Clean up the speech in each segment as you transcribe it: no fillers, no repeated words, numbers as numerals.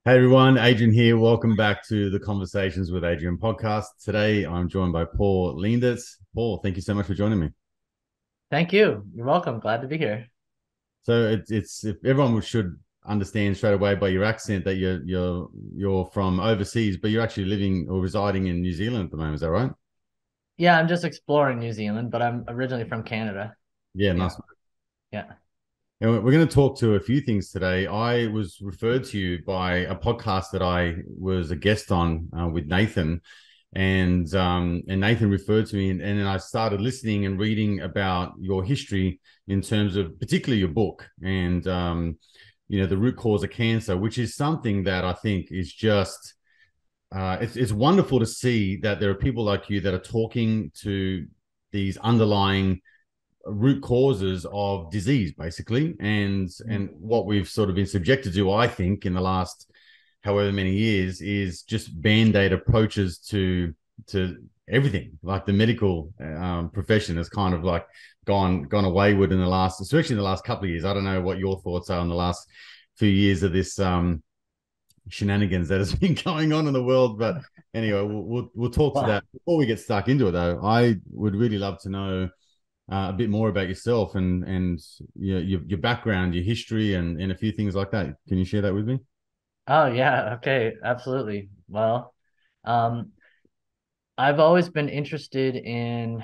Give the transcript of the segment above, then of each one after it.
Hey everyone, Adrian here. Welcome back to the Conversations with Adrian podcast. Today I'm joined by Paul Leendertse. Paul, thank you so much for joining me. Thank you. You're welcome. Glad to be here. So it's if everyone should understand straight away by your accent that you're from overseas, but you're actually living or residing in New Zealand at the moment. Is that right? Yeah, I'm just exploring New Zealand, but I'm originally from Canada. Yeah, Yeah. nice. Yeah. And we're going to talk to a few things today. I was referred to you by a podcast that I was a guest on with Nathan, and Nathan referred to me, and then I started listening and reading about your history in terms of particularly your book and the root cause of cancer, which is something that I think is just it's wonderful to see that there are people like you that are talking to these underlying root causes of disease, basically, and what we've sort of been subjected to, I think, in the last however many years, is just band-aid approaches to everything. Like the medical profession has kind of like gone awayward in the last, especially in the last couple of years. I don't know what your thoughts are on the last few years of this shenanigans that has been going on in the world. But anyway, we'll talk to Well, that. Before we get stuck into it, though, I would really love to know a bit more about yourself and your background, your history, and a few things like that. Can you share that with me? oh yeah, okay, absolutely. Well, um, I've always been interested in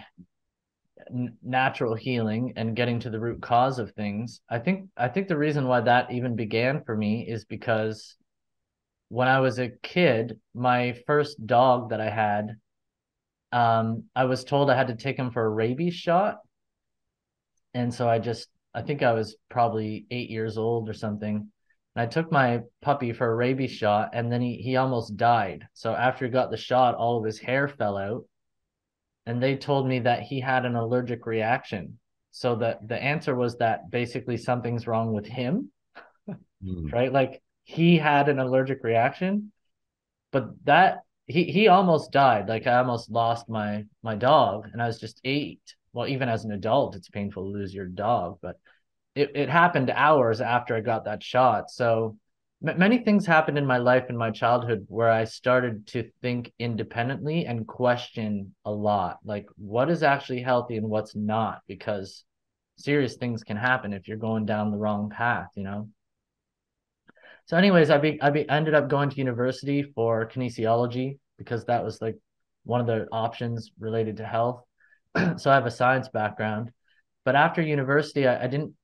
natural healing and getting to the root cause of things. I think the reason why that even began for me is because when I was a kid, my first dog that I had, I was told I had to take him for a rabies shot. And so I think I was probably 8 years old or something. And I took my puppy for a rabies shot and then he almost died. So after he got the shot, all of his hair fell out. And they told me that he had an allergic reaction. So the answer was that basically something's wrong with him, Mm. right? Like he had an allergic reaction, but that he almost died. Like I almost lost my dog and I was just 8. Well, even as an adult, it's painful to lose your dog, but it happened hours after I got that shot. So many things happened in my life in my childhood where I started to think independently and question a lot, like what is actually healthy and what's not, because serious things can happen if you're going down the wrong path. So, anyways, I ended up going to university for kinesiology because that was like one of the options related to health. So I have a science background, but after university, I didn't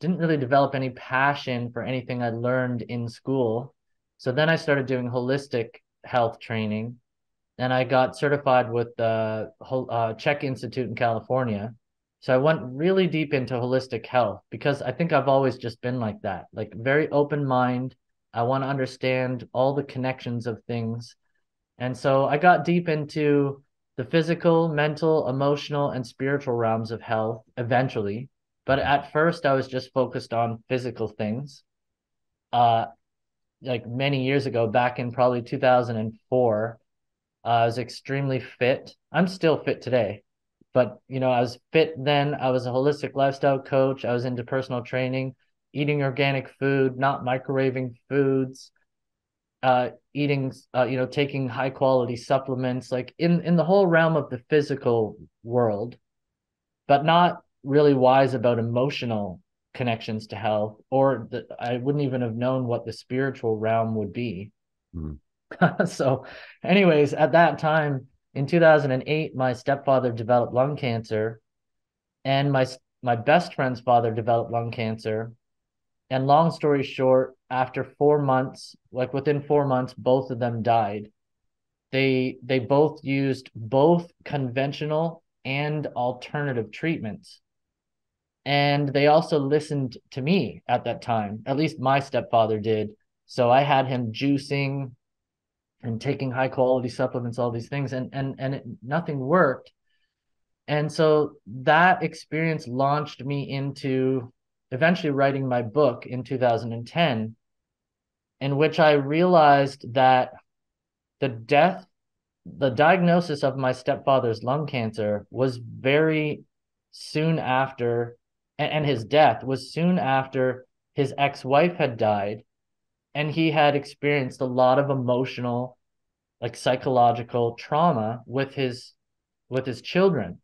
really develop any passion for anything I learned in school. So then I started doing holistic health training, and I got certified with the Czech Institute in California. So I went really deep into holistic health because I think I've always just been like that, like very open mind. I want to understand all the connections of things. And so I got deep into the physical, mental, emotional, and spiritual realms of health eventually. But at first, I was just focused on physical things. Uh, like many years ago, back in probably 2004, I was extremely fit. I'm still fit today, but I was fit then. I was a holistic lifestyle coach. I was into personal training, eating organic food, not microwaving foods, eating, taking high quality supplements, like in the whole realm of the physical world, but not really wise about emotional connections to health, or I wouldn't even have known what the spiritual realm would be. Mm. So, anyways, at that time in 2008, my stepfather developed lung cancer, and my best friend's father developed lung cancer. And long story short, after 4 months, like within 4 months, both of them died. They both used both conventional and alternative treatments. And they also listened to me at that time. At least my stepfather did. So I had him juicing and taking high quality supplements, all these things, and nothing worked. And so that experience launched me into eventually writing my book in 2010, in which I realized that the death, the diagnosis of my stepfather's lung cancer was very soon after, and his death was soon after his ex-wife had died. and he had experienced a lot of emotional, like psychological trauma with his children.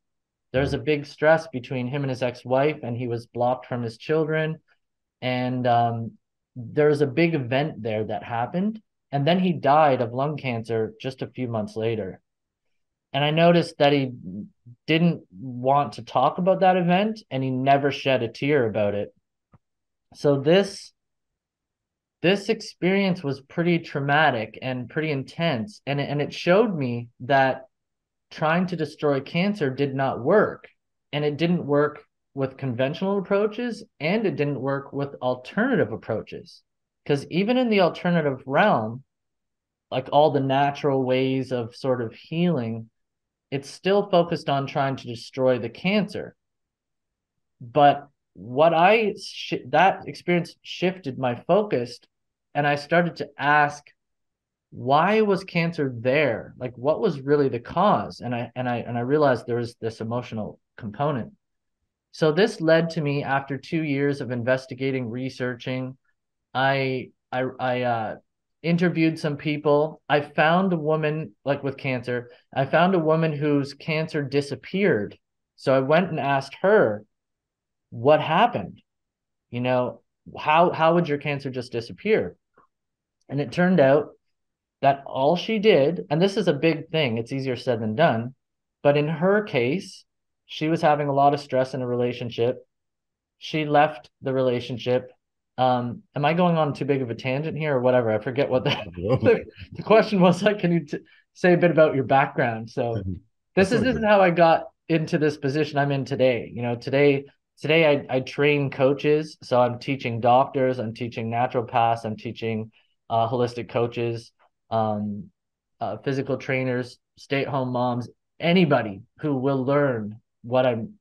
There's a big stress between him and his ex-wife, and he was blocked from his children. And there's a big event there that happened. And then he died of lung cancer just a few months later. And I noticed that he didn't want to talk about that event, and he never shed a tear about it. So this experience was pretty traumatic and pretty intense, and it showed me that trying to destroy cancer did not work, and it didn't work with conventional approaches, and it didn't work with alternative approaches, because even in the alternative realm, like all the natural ways of sort of healing, it's still focused on trying to destroy the cancer. But that experience shifted my focus, and I started to ask, why was cancer there? Like, what was really the cause? And I realized there was this emotional component. So this led to me, after 2 years of investigating, researching, I interviewed some people. I found a woman, like with cancer. I found a woman whose cancer disappeared. So I went and asked her, what happened? You know, how would your cancer just disappear? And it turned out that all she did, and this is a big thing, it's easier said than done, but in her case, she was having a lot of stress in a relationship. She left the relationship. Am I going on too big of a tangent here or whatever? I forget what the question was. Like, can you say a bit about your background? So this is how I got into this position I'm in today. You know, today I train coaches. So I'm teaching doctors, I'm teaching naturopaths, I'm teaching holistic coaches, physical trainers, stay-at-home moms, anybody who will learn what I'm,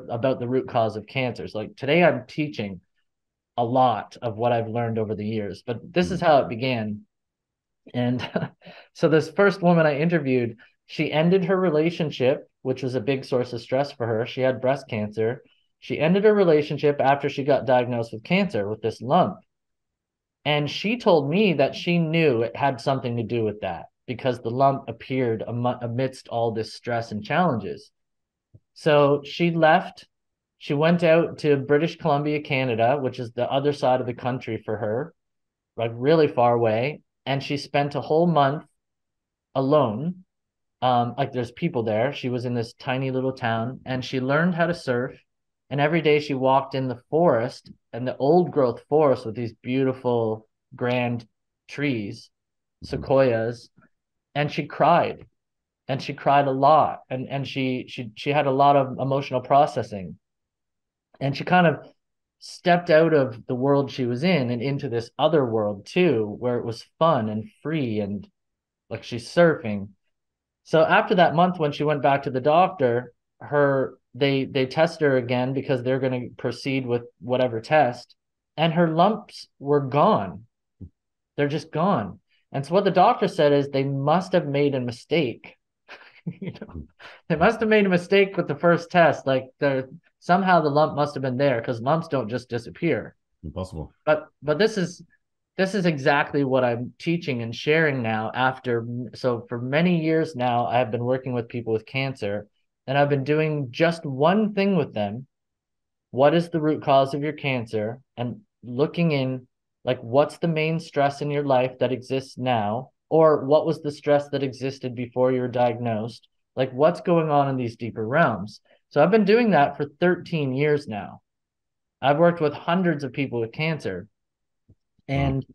about the root cause of cancers. Like today I'm teaching a lot of what I've learned over the years, but this is how it began. And so this first woman I interviewed, she ended her relationship, which was a big source of stress for her. She had breast cancer. She ended her relationship after she got diagnosed with cancer, with this lump. And she told me that she knew it had something to do with that, because the lump appeared amidst all this stress and challenges. So she left. She went out to British Columbia, Canada, which is the other side of the country for her, like really far away. And she spent a whole month alone. Like there's people there. She was in this tiny little town, and she learned how to surf. And every day she walked in the forest, and the old growth forest with these beautiful grand trees, sequoias, and she cried. And she cried a lot. And she had a lot of emotional processing. And she kind of stepped out of the world she was in and into this other world too, where it was fun and free, and like she's surfing. So after that month, when she went back to the doctor, they test her again, because they're going to proceed with whatever test, and her lumps were gone. They're just gone. And so what the doctor said is they must have made a mistake. They must have made a mistake with the first test. Like somehow the lump must have been there, because lumps don't just disappear. Impossible. But this is exactly what I'm teaching and sharing now. So for many years now, I've been working with people with cancer, and I've been doing just one thing with them. What is the root cause of your cancer? And looking in, like, what's the main stress in your life that exists now? Or what was the stress that existed before you were diagnosed? Like, what's going on in these deeper realms? So I've been doing that for 13 years now. I've worked with hundreds of people with cancer. And,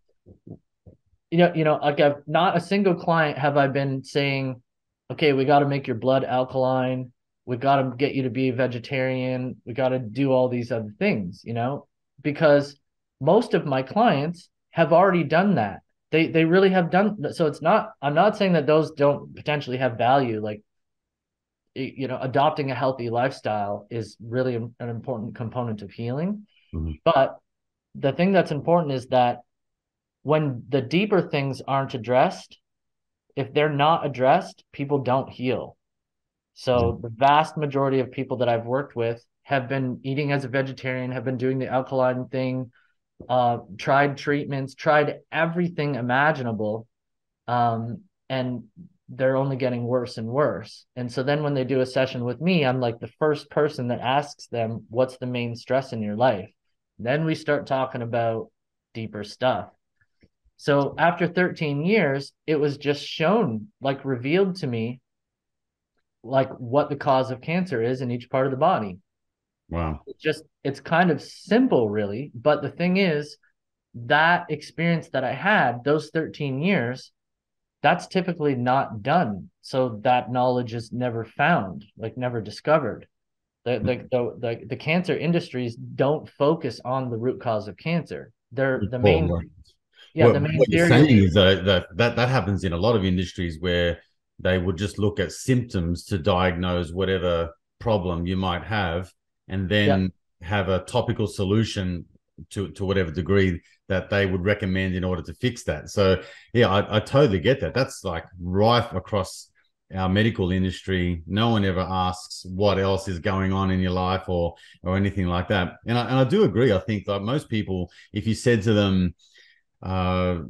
like not a single client have I been saying, okay, we got to make your blood alkaline. We got to get you to be a vegetarian. We got to do all these other things, because most of my clients have already done that. They really have done. So I'm not saying that those don't potentially have value. Like, adopting a healthy lifestyle is really an important component of healing. Mm-hmm. But the thing that's important is that when the deeper things aren't addressed, if they're not addressed, people don't heal. So the vast majority of people that I've worked with have been eating as a vegetarian, have been doing the alkaline thing, tried treatments, tried everything imaginable, and they're only getting worse and worse. And so then when they do a session with me, I'm like the first person that asks them, what's the main stress in your life? Then we start talking about deeper stuff. So after 13 years, it was just shown, like revealed to me, like what the cause of cancer is in each part of the body. Wow. It's kind of simple, really. But the thing is, that experience that I had, those 13 years, that's typically not done. So that knowledge is never found, like never discovered. The cancer industries don't focus on the root cause of cancer. They're the Well, main, yeah, the main what you're theory is, saying is that happens in a lot of industries where they would just look at symptoms to diagnose whatever problem you might have, and yeah, then have a topical solution to whatever degree that they would recommend in order to fix that. So yeah, I totally get that. That's like rife across our medical industry. No one ever asks what else is going on in your life or anything like that. And I do agree. I think like most people, if you said to them, uh,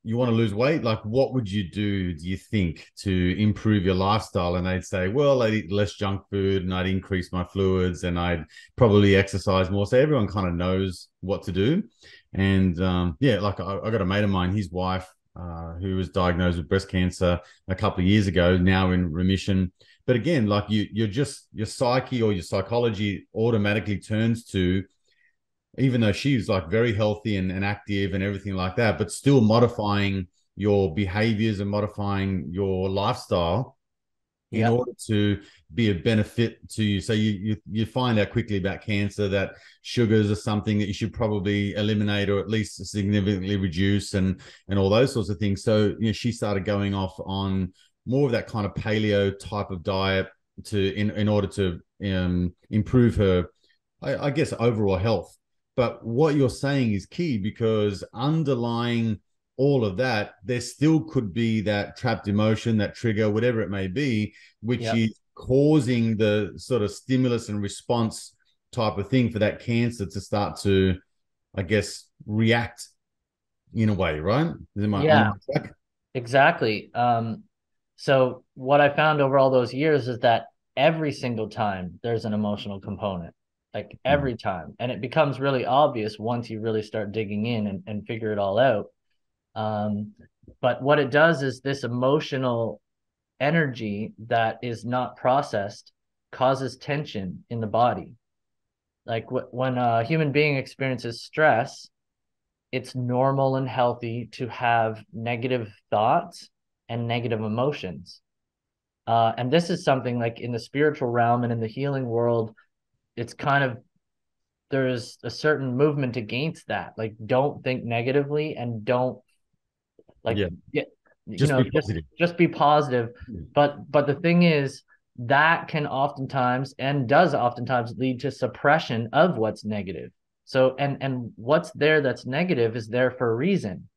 you want to lose weight, like what would you do you think, to improve your lifestyle? And they'd say, well, I'd eat less junk food and I'd increase my fluids and I'd probably exercise more. So everyone kind of knows what to do. And yeah, like I got a mate of mine, his wife, who was diagnosed with breast cancer a couple of years ago, now in remission. But again, like you're just, your psyche or your psychology automatically turns to, even though she's like very healthy and active and everything like that, but still modifying your behaviors and modifying your lifestyle in yeah, order to be a benefit to you. So you find out quickly about cancer that sugars are something that you should probably eliminate or at least significantly reduce, and all those sorts of things. So she started going off on more of that kind of paleo type of diet to in order to improve her, I guess, overall health. But what you're saying is key, because underlying all of that, there still could be that trapped emotion, that trigger, whatever it may be, which yeah. is causing the sort of stimulus and response type of thing for that cancer to start to, I guess, react in a way, right? Am I on Yeah, the right track? exactly. So what I found over all those years is that every single time there's an emotional component, like Mm. every time. And it becomes really obvious once you really start digging in and figure it all out. Um, but what it does is this emotional energy that is not processed causes tension in the body. Like when a human being experiences stress, it's normal and healthy to have negative thoughts and negative emotions. And this is something like in the spiritual realm and in the healing world, it's kind of, there's a certain movement against that. Like, don't think negatively and don't, like, Yeah, yeah, just be just positive. be positive. But the thing is, that can oftentimes and does oftentimes lead to suppression of what's negative. So and what's there that's negative is there for a reason.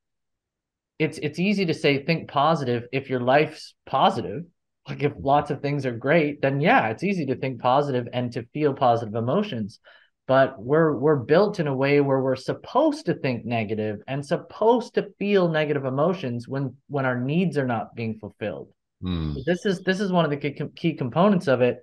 It's easy to say think positive if your life's positive. Like if lots of things are great, then yeah, it's easy to think positive and to feel positive emotions. But we're built in a way where we're supposed to think negative and supposed to feel negative emotions when our needs are not being fulfilled. Mm. This is one of the key components of it.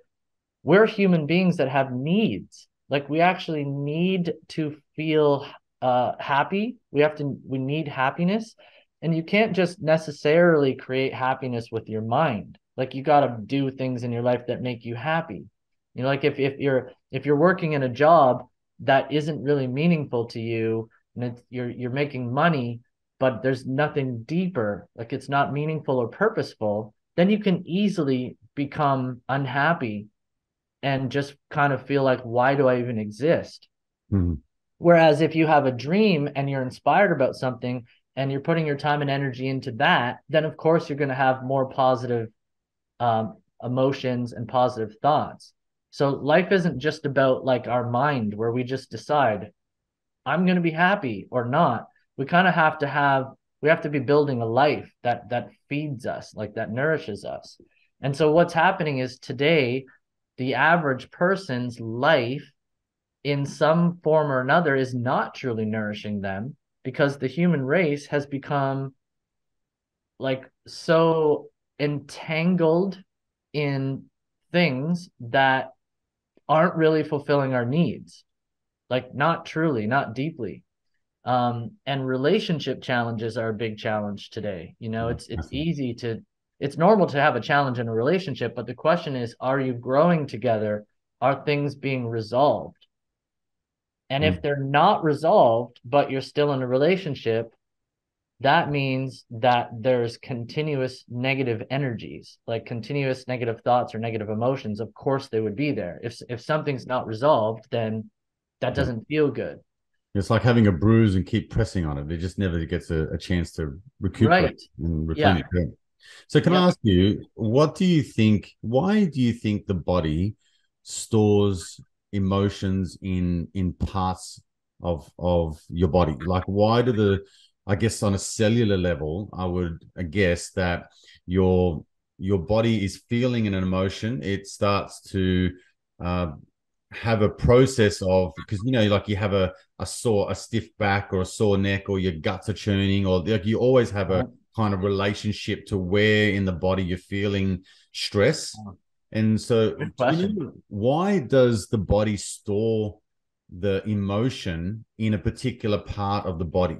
We're human beings that have needs. Like we actually need to feel happy. We need happiness. And you can't just necessarily create happiness with your mind. Like you got to do things in your life that make you happy. Like if you're working in a job that isn't really meaningful to you, and you're making money, but there's nothing deeper, like it's not meaningful or purposeful, then you can easily become unhappy and just kind of feel like, why do I even exist? Mm. Whereas if you have a dream and you're inspired about something and you're putting your time and energy into that, then of course you're going to have more positive emotions and positive thoughts. So life isn't just about like our mind where we just decide, I'm going to be happy or not. We kind of we have to be building a life that feeds us, like that nourishes us. And so what's happening is today, the average person's life in some form or another is not truly nourishing them, because the human race has become like so entangled in things that aren't really fulfilling our needs, like not truly, not deeply. And relationship challenges are a big challenge today. You know, Yeah, it's easy to, it's normal to have a challenge in a relationship, but the question is, are you growing together? Are things being resolved? And if mm, they're not resolved, but you're still in a relationship, that means that there's continuous negative energies, like continuous negative thoughts or negative emotions. Of course, they would be there. If something's not resolved, then that yeah. doesn't feel good. It's like having a bruise and keep pressing on it. It just never gets a chance to recuperate Right. and Yeah. replenish. Yeah. So can I Yep. ask you, what do you think, why do you think the body stores emotions in parts of your body? Like why do I guess on a cellular level, I would guess that your your body is feeling an emotion, it starts to uh, have a process of, because like you have a stiff back or a sore neck, or your guts are churning, or like you always have a kind of relationship to where in the body you're feeling stress. And so, Good do you question. know why does the body store the emotion in a particular part of the body?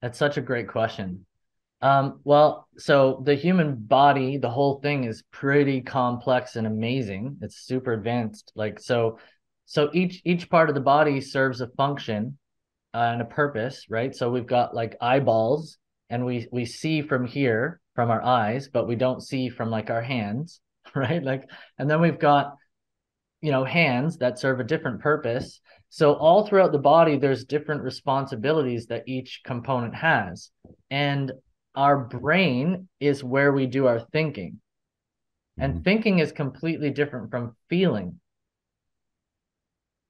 That's such a great question. Well, so the human body, the whole thing is pretty complex and amazing. It's super advanced. Like so each part of the body serves a function and a purpose, right? So we've got like eyeballs, and we see from here from our eyes, but we don't see from like our hands, right? Like, and then we've got, hands that serve a different purpose. So all throughout the body, there's different responsibilities that each component has. And our brain is where we do our thinking. And Mhm. thinking is completely different from feeling.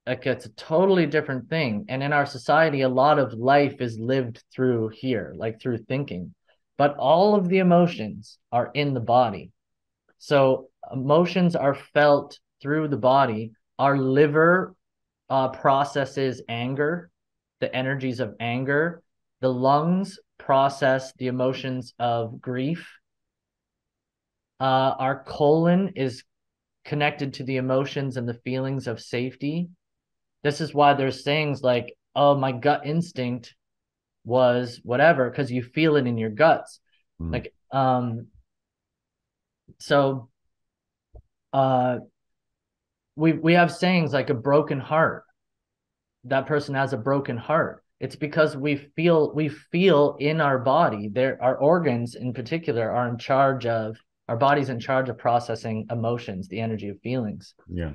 Like it's a totally different thing. And in our society, a lot of life is lived through here, like through thinking. But all of the emotions are in the body. So emotions are felt through the body. Our liver processes anger, the energies of anger. The lungs process the emotions of grief. Our colon is connected to the emotions and the feelings of safety. This is why there's sayings like, oh, my gut instinct was whatever, because you feel it in your guts. Mm. Like, so uh, we have sayings like a broken heart. That person has a broken heart. It's because we feel in our body, there our organs in particular are in charge of, our body's in charge of processing emotions, the energy of feelings. Yeah.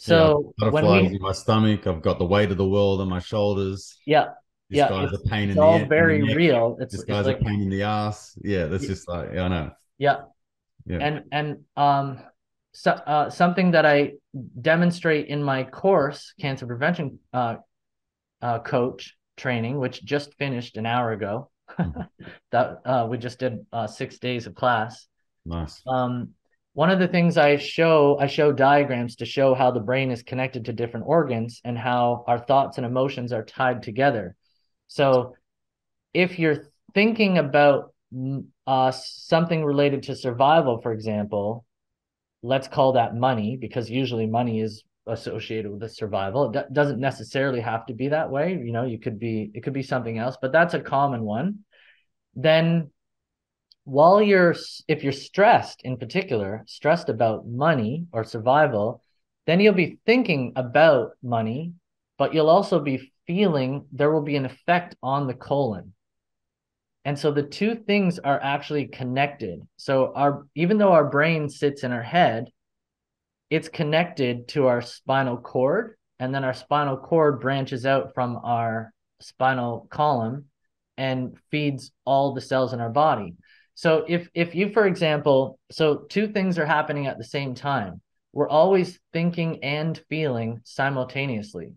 Yeah, I've got So when butterflies in we my stomach. I've got the weight of the world on my shoulders. yeah, This yeah, guy's a pain it's in the all in the very neck. real. It's This it's guy's a like pain in the ass. Yeah, that's just like, I know. yeah. Yeah. And something that I demonstrate in my course, cancer prevention coach training, which just finished an hour ago. Mhm. That we just did 6 days of class. Nice. Um, One of the things I show diagrams to show how the brain is connected to different organs and how our thoughts and emotions are tied together. So if you're thinking about something related to survival, for example, let's call that money, because usually money is associated with the survival. It doesn't necessarily have to be that way. It could be something else, but that's a common one. Then if you're stressed, in particular, stressed about money or survival, then you'll be thinking about money, but you'll also be feeling there will be an effect on the colon. And so the two things are actually connected. So even though our brain sits in our head, it's connected to our spinal cord, and then our spinal cord branches out from our spinal column and feeds all the cells in our body. So if you, for example, so two things are happening at the same time. We're always thinking and feeling simultaneously.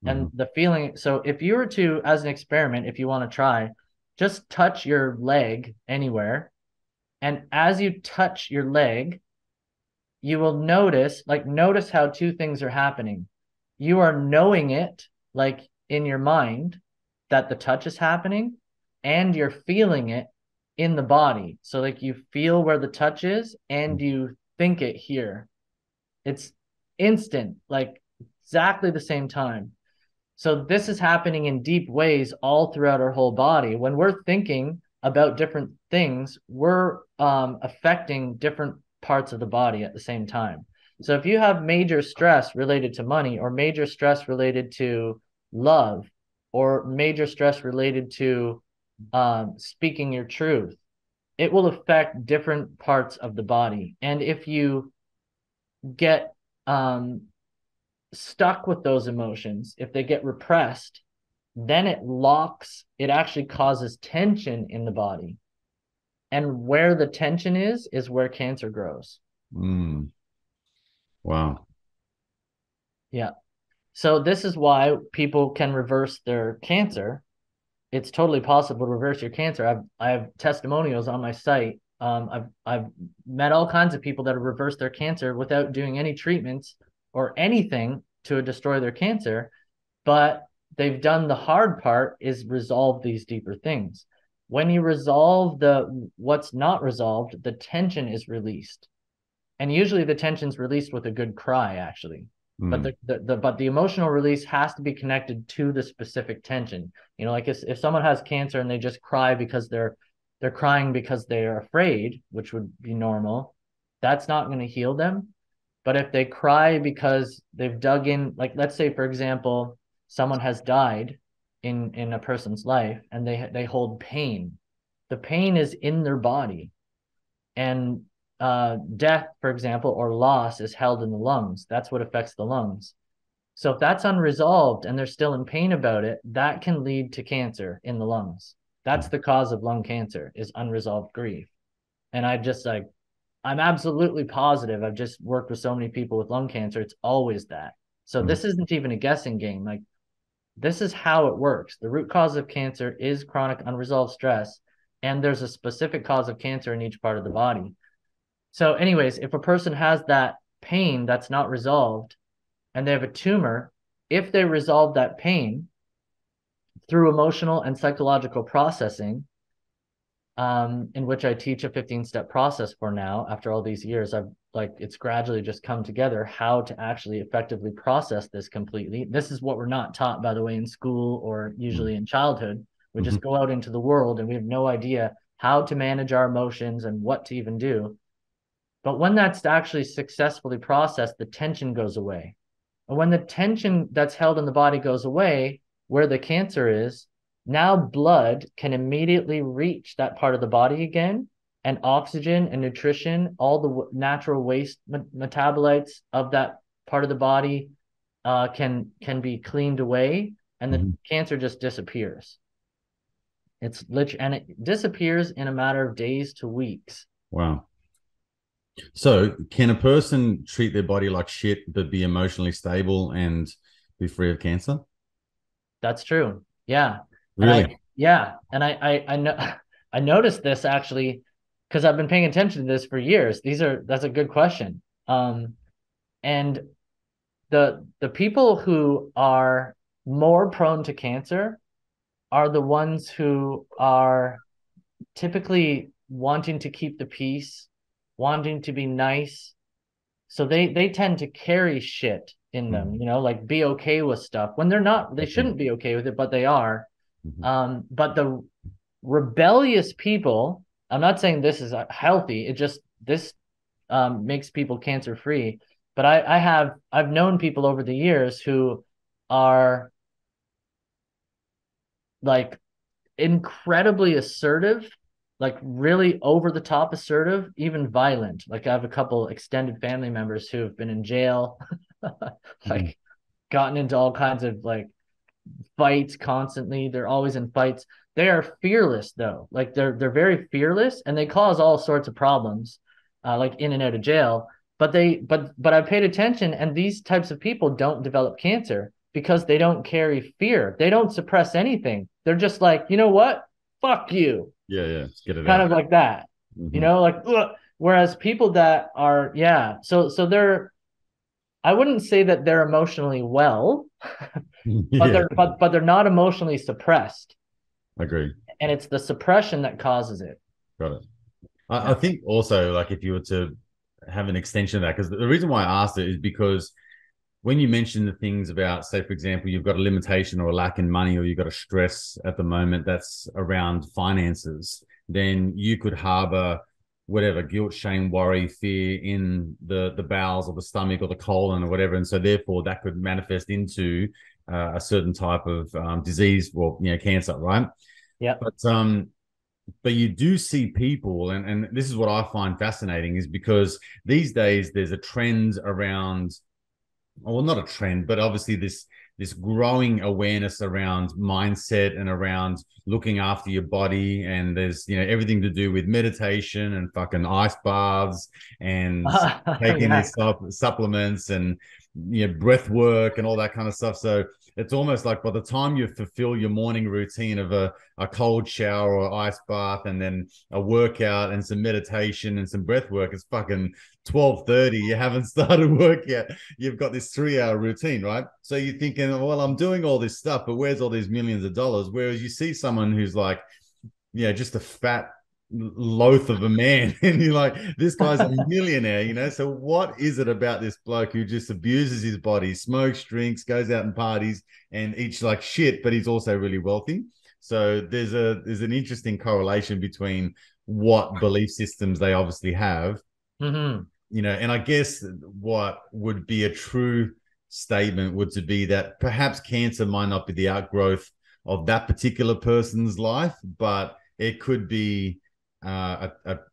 And Mhm. the feeling, so if you were to, as an experiment, if you want to try, just touch your leg anywhere. And as you touch your leg, you will notice how two things are happening. you are knowing it, like in your mind, that the touch is happening, and you're feeling it in the body. So like you feel where the touch is and you think it here. It's instant, like exactly the same time. So this is happening in deep ways all throughout our whole body. When we're thinking about different things, we're affecting different parts of the body at the same time. So if you have major stress related to money, or major stress related to love, or major stress related to speaking your truth, it will affect different parts of the body. And if you get stuck with those emotions, if they get repressed, then it actually causes tension in the body. And where the tension is where cancer grows. Mm. Wow. Yeah. So this is why people can reverse their cancer. It's totally possible to reverse your cancer. I have testimonials on my site. I've met all kinds of people that have reversed their cancer without doing any treatments or anything to destroy their cancer, but they've done the hard part, is resolve these deeper things. When you resolve what's not resolved, the tension is released. And usually the tension's released with a good cry, actually. But Mm. the emotional release has to be connected to the specific tension. You know, like if someone has cancer and they just cry because they're crying because they're afraid, which would be normal, that's not going to heal them. But if they cry because they've dug in, like let's say for example, someone has died in a person's life and they hold pain. The pain is in their body, and death, for example, or loss is held in the lungs. That's what affects the lungs. So if that's unresolved and they're still in pain about it, that can lead to cancer in the lungs. That's the cause of lung cancer, is unresolved grief. And I'm absolutely positive. I've just worked with so many people with lung cancer. It's always that. So Mm. this isn't even a guessing game. Like, this is how it works. The root cause of cancer is chronic unresolved stress, and there's a specific cause of cancer in each part of the body. So, anyways, if a person has that pain that's not resolved and they have a tumor, if they resolve that pain through emotional and psychological processing, in which I teach a 15-step process for now, after all these years, it's gradually just come together how to actually effectively process this completely. This is what we're not taught, by the way, in school or usually in childhood. We Mm-hmm. just go out into the world and we have no idea how to manage our emotions and what to even do. But when that's actually successfully processed, the tension goes away. And when the tension that's held in the body goes away, where the cancer is, now blood can immediately reach that part of the body again, and oxygen and nutrition, all the natural waste metabolites of that part of the body can be cleaned away, and the Mm-hmm. cancer just disappears. And it disappears in a matter of days to weeks. Wow. So, can a person treat their body like shit but be emotionally stable and be free of cancer? That's true. Yeah. And Really? I know I noticed this actually because I've been paying attention to this for years. That's a good question. And the people who are more prone to cancer are the ones who are typically wanting to keep the peace, wanting to be nice. So they tend to carry shit in them, Mm. like be okay with stuff when they Okay. shouldn't be okay with it, but they are. Mhm. But the rebellious people, I'm not saying this is healthy. This makes people cancer free. But I've known people over the years who are like incredibly assertive, like really over the top assertive, even violent. Like I have a couple extended family members who have been in jail, Mhm. like gotten into all kinds of like fights constantly. They're always in fights. They are fearless though. Like they're very fearless and they cause all sorts of problems, like in and out of jail. But I paid attention, and these types of people don't develop cancer because they don't carry fear. They don't suppress anything. They're just like, you know what? Fuck you. Yeah, yeah. Let's get it Kind out. of like that. Hmm. Like ugh. Whereas people that are, yeah, so they're I wouldn't say that they're emotionally well, but Yeah, they're not emotionally suppressed. agree. And it's the suppression that causes it. Got it. I Yeah. think also, like, if you were to have an extension of that, because the reason why I asked it is because when you mention the things about, say, for example, you've got a limitation or a lack in money, or you've got a stress at the moment that's around finances, then you could harbor whatever guilt, shame, worry, fear in the bowels or the stomach or the colon or whatever, and so therefore that could manifest into a certain type of disease, or cancer, right? Yeah. But you do see people, and this is what I find fascinating, is because these days there's a trend around, well, not a trend, but obviously this growing awareness around mindset and around looking after your body. And there's everything to do with meditation and fucking ice baths and taking Yeah. these supplements and breath work and all that kind of stuff. So it's almost like by the time you fulfill your morning routine of a cold shower or ice bath and then a workout and some meditation and some breath work, it's fucking 12:30. You haven't started work yet. You've got this 3-hour routine, right? So you're thinking, well, I'm doing all this stuff, but where's all these millions of dollars? Whereas you see someone who's like, just a fat loath of a man, and you're like, this guy's a millionaire. So what is it about this bloke who just abuses his body, smokes, drinks, goes out and parties, and eats like shit, but he's also really wealthy? So there's an interesting correlation between what belief systems they obviously have, Mm-hmm. and I guess what would be a true statement would to be that perhaps cancer might not be the outgrowth of that particular person's life, but it could be a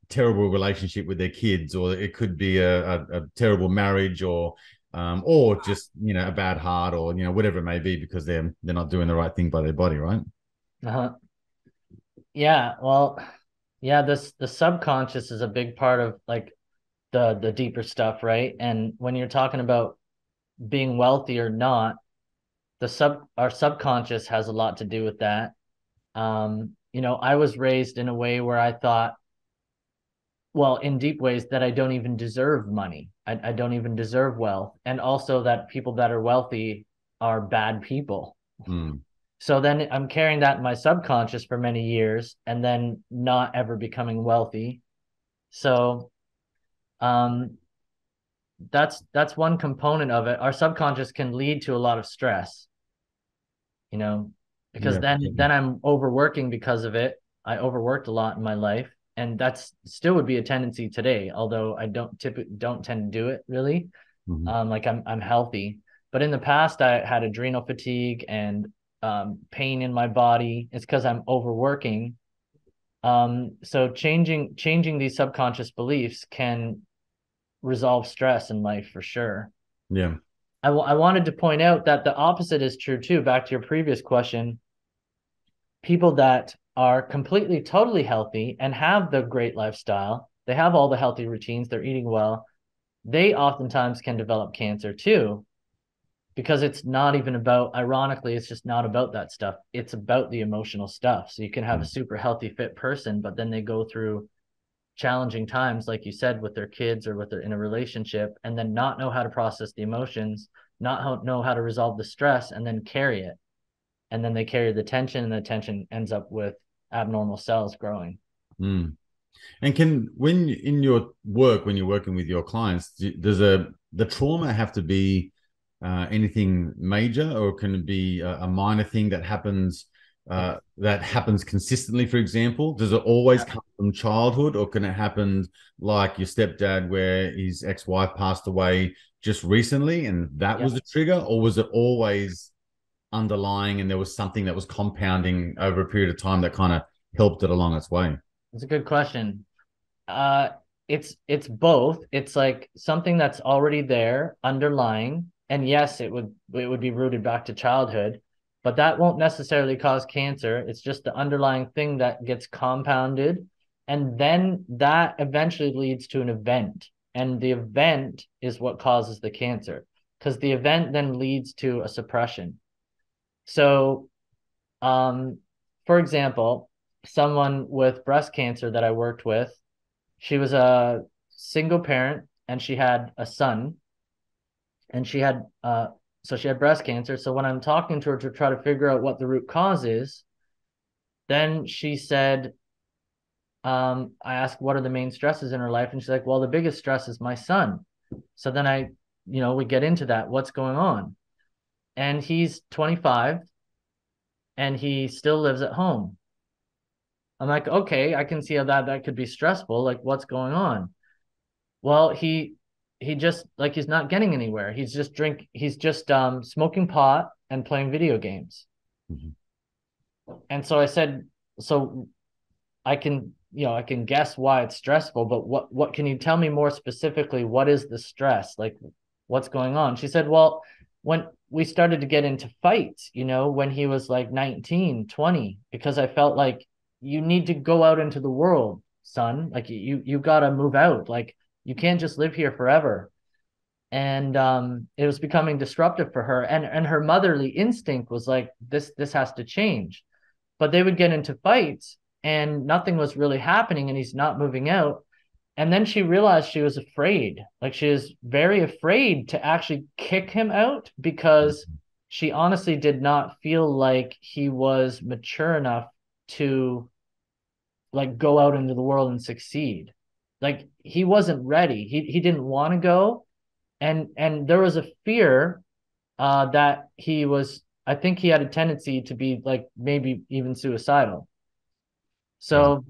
terrible relationship with their kids, or it could be a terrible marriage, or just a bad heart, or whatever it may be, because they're not doing the right thing by their body, right? Uh-huh. Yeah. Well, yeah, the subconscious is a big part of like the deeper stuff, right? And when you're talking about being wealthy or not, our subconscious has a lot to do with that. I was raised in a way where I thought, well, in deep ways, that I don't even deserve money. I don't even deserve wealth. And also that people that are wealthy are bad people. Mm, So then I'm carrying that in my subconscious for many years and then not ever becoming wealthy. So um that's one component of it. Our subconscious can lead to a lot of stress, you know, because yeah. then I'm overworking because of it. I overworked a lot in my life, and that's still would be a tendency today, although I don't tend to do it really. Mhm. Like I'm healthy, but in the past I had adrenal fatigue and pain in my body. It's because I'm overworking. So changing these subconscious beliefs can resolve stress in life for sure. Yeah. I wanted to point out that the opposite is true too. Back to your previous question, people that are completely, totally healthy and have the great lifestyle, they have all the healthy routines, they're eating well, they oftentimes can develop cancer too, because it's not even about, ironically, it's just not about that stuff. It's about the emotional stuff. So you can have a Mm. super healthy, fit person, but then they go through challenging times, like you said, with their kids or with their in a relationship, and then not know how to process the emotions, know how to resolve the stress, and then carry it. And then they carry the tension, and the tension ends up with abnormal cells growing. Mm. And when in your work, when you're working with your clients, does the trauma have to be anything major, or can it be a minor thing that happens consistently? For example, does it always Yeah. come from childhood, or can it happen like your stepdad, where his ex-wife passed away just recently, and that Yeah. was a trigger, or was it always underlying, and there was something that was compounding over a period of time that kind of helped it along its way? It's a good question. Uh, it's both. It's like something that's already there, underlying, and yes, it would be rooted back to childhood, but that won't necessarily cause cancer. It's just the underlying thing that gets compounded, and then that eventually leads to an event, and the event is what causes the cancer, because the event then leads to a suppression. So, um, for example, someone with breast cancer that I worked with, she was a single parent and she had a son. and she had breast cancer. So when I'm talking to her to try to figure out what the root cause is, then she said, I asked what are the main stresses in her life, and she's like, well, the biggest stress is my son. So then we get into that. What's going on? And he's 25 and he still lives at home. I'm like, okay, I can see how that could be stressful. Like, what's going on? Well, he just like he's not getting anywhere. He's just smoking pot and playing video games. Mhm. And so I said, so I can guess why it's stressful, but what can you tell me more specifically? What is the stress? Like, what's going on? She said, well, when we started to get into fights, when he was like 19, 20, because I felt like you need to go out into the world, son. Like you got to move out. Like you can't just live here forever. And it was becoming disruptive for her. And her motherly instinct was like, this has to change. But they would get into fights and nothing was really happening and he's not moving out. And then she realized she was afraid. Like she was very afraid to actually kick him out because she honestly did not feel like he was mature enough to like go out into the world and succeed. Like he wasn't ready. He didn't want to go. And there was a fear that I think he had a tendency to be like maybe even suicidal. Wow. So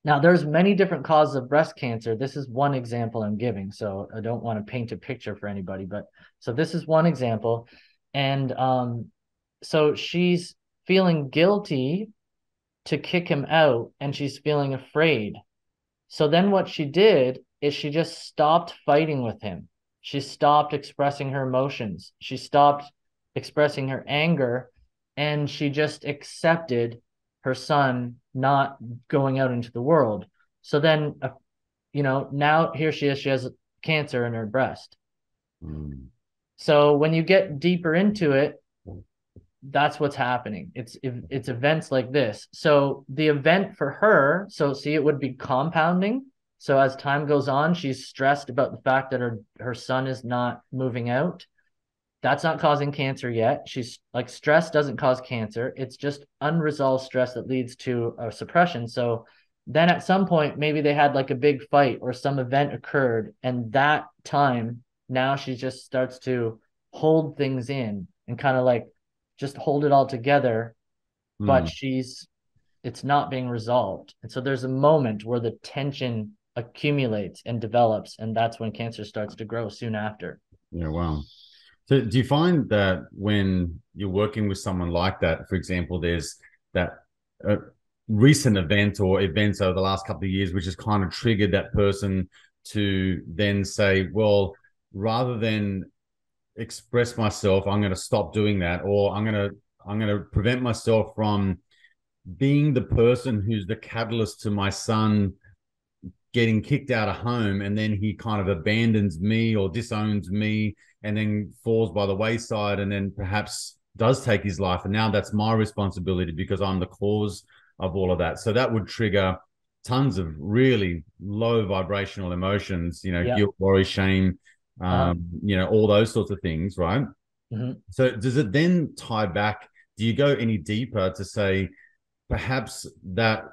now there's many different causes of breast cancer. This is one example I'm giving. So I don't want to paint a picture for anybody, but so this is one example. And so she's feeling guilty to kick him out and she's feeling afraid. So then what she did is she just stopped fighting with him. She stopped expressing her emotions. She stopped expressing her anger and she just accepted her son not going out into the world. So then, now here she has cancer in her breast. Mm. So when you get deeper into it, that's what's happening. It's events like this. So the event for her, so see, it would be compounding. So as time goes on, she's stressed about the fact that her son is not moving out. That's not causing cancer yet. She's like, stress doesn't cause cancer. It's just unresolved stress that leads to a suppression. So then at some point, maybe they had like a big fight or some event occurred. And that time, now she just starts to hold things in and kind of like just hold it all together. But Mm. it's not being resolved. And so there's a moment where the tension accumulates and develops. And that's when cancer starts to grow soon after. Yeah, wow. So do you find that when you're working with someone like that, for example, there's that recent event or events over the last couple of years, which has kind of triggered that person to then say, well, rather than express myself, I'm going to stop doing that, or I'm going to prevent myself from being the person who's the catalyst to my son getting kicked out of home, and then he kind of abandons me or disowns me and then falls by the wayside and then perhaps does take his life, and now that's my responsibility because I'm the cause of all of that. So that would trigger tons of really low vibrational emotions, Yeah. guilt, worry, shame, all those sorts of things, right? Mhm. So does it then tie back? Do you go any deeper to say perhaps that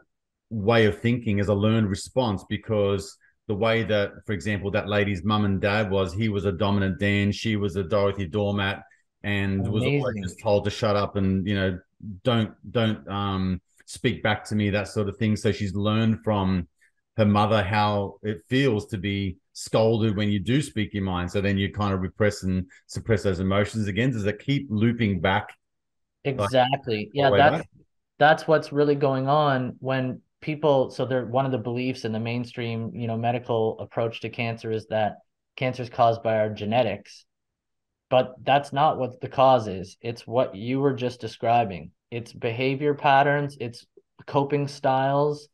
way of thinking is a learned response because the way that, for example, that lady's mum and dad was, he was a dominant Dan, she was a Dorothy doormat, and was always Amazing. just told to shut up and don't speak back to me, that sort of thing. So she's learned from her mother how it feels to be scolded when you do speak your mind. So then you kind of repress and suppress those emotions again. Does it keep looping back like Exactly. all the Yeah, way back? that's what's really going on when people, so they're one of the beliefs in the mainstream, medical approach to cancer is that cancer is caused by our genetics, but that's not what the cause is. It's what you were just describing. It's behavior patterns, it's coping styles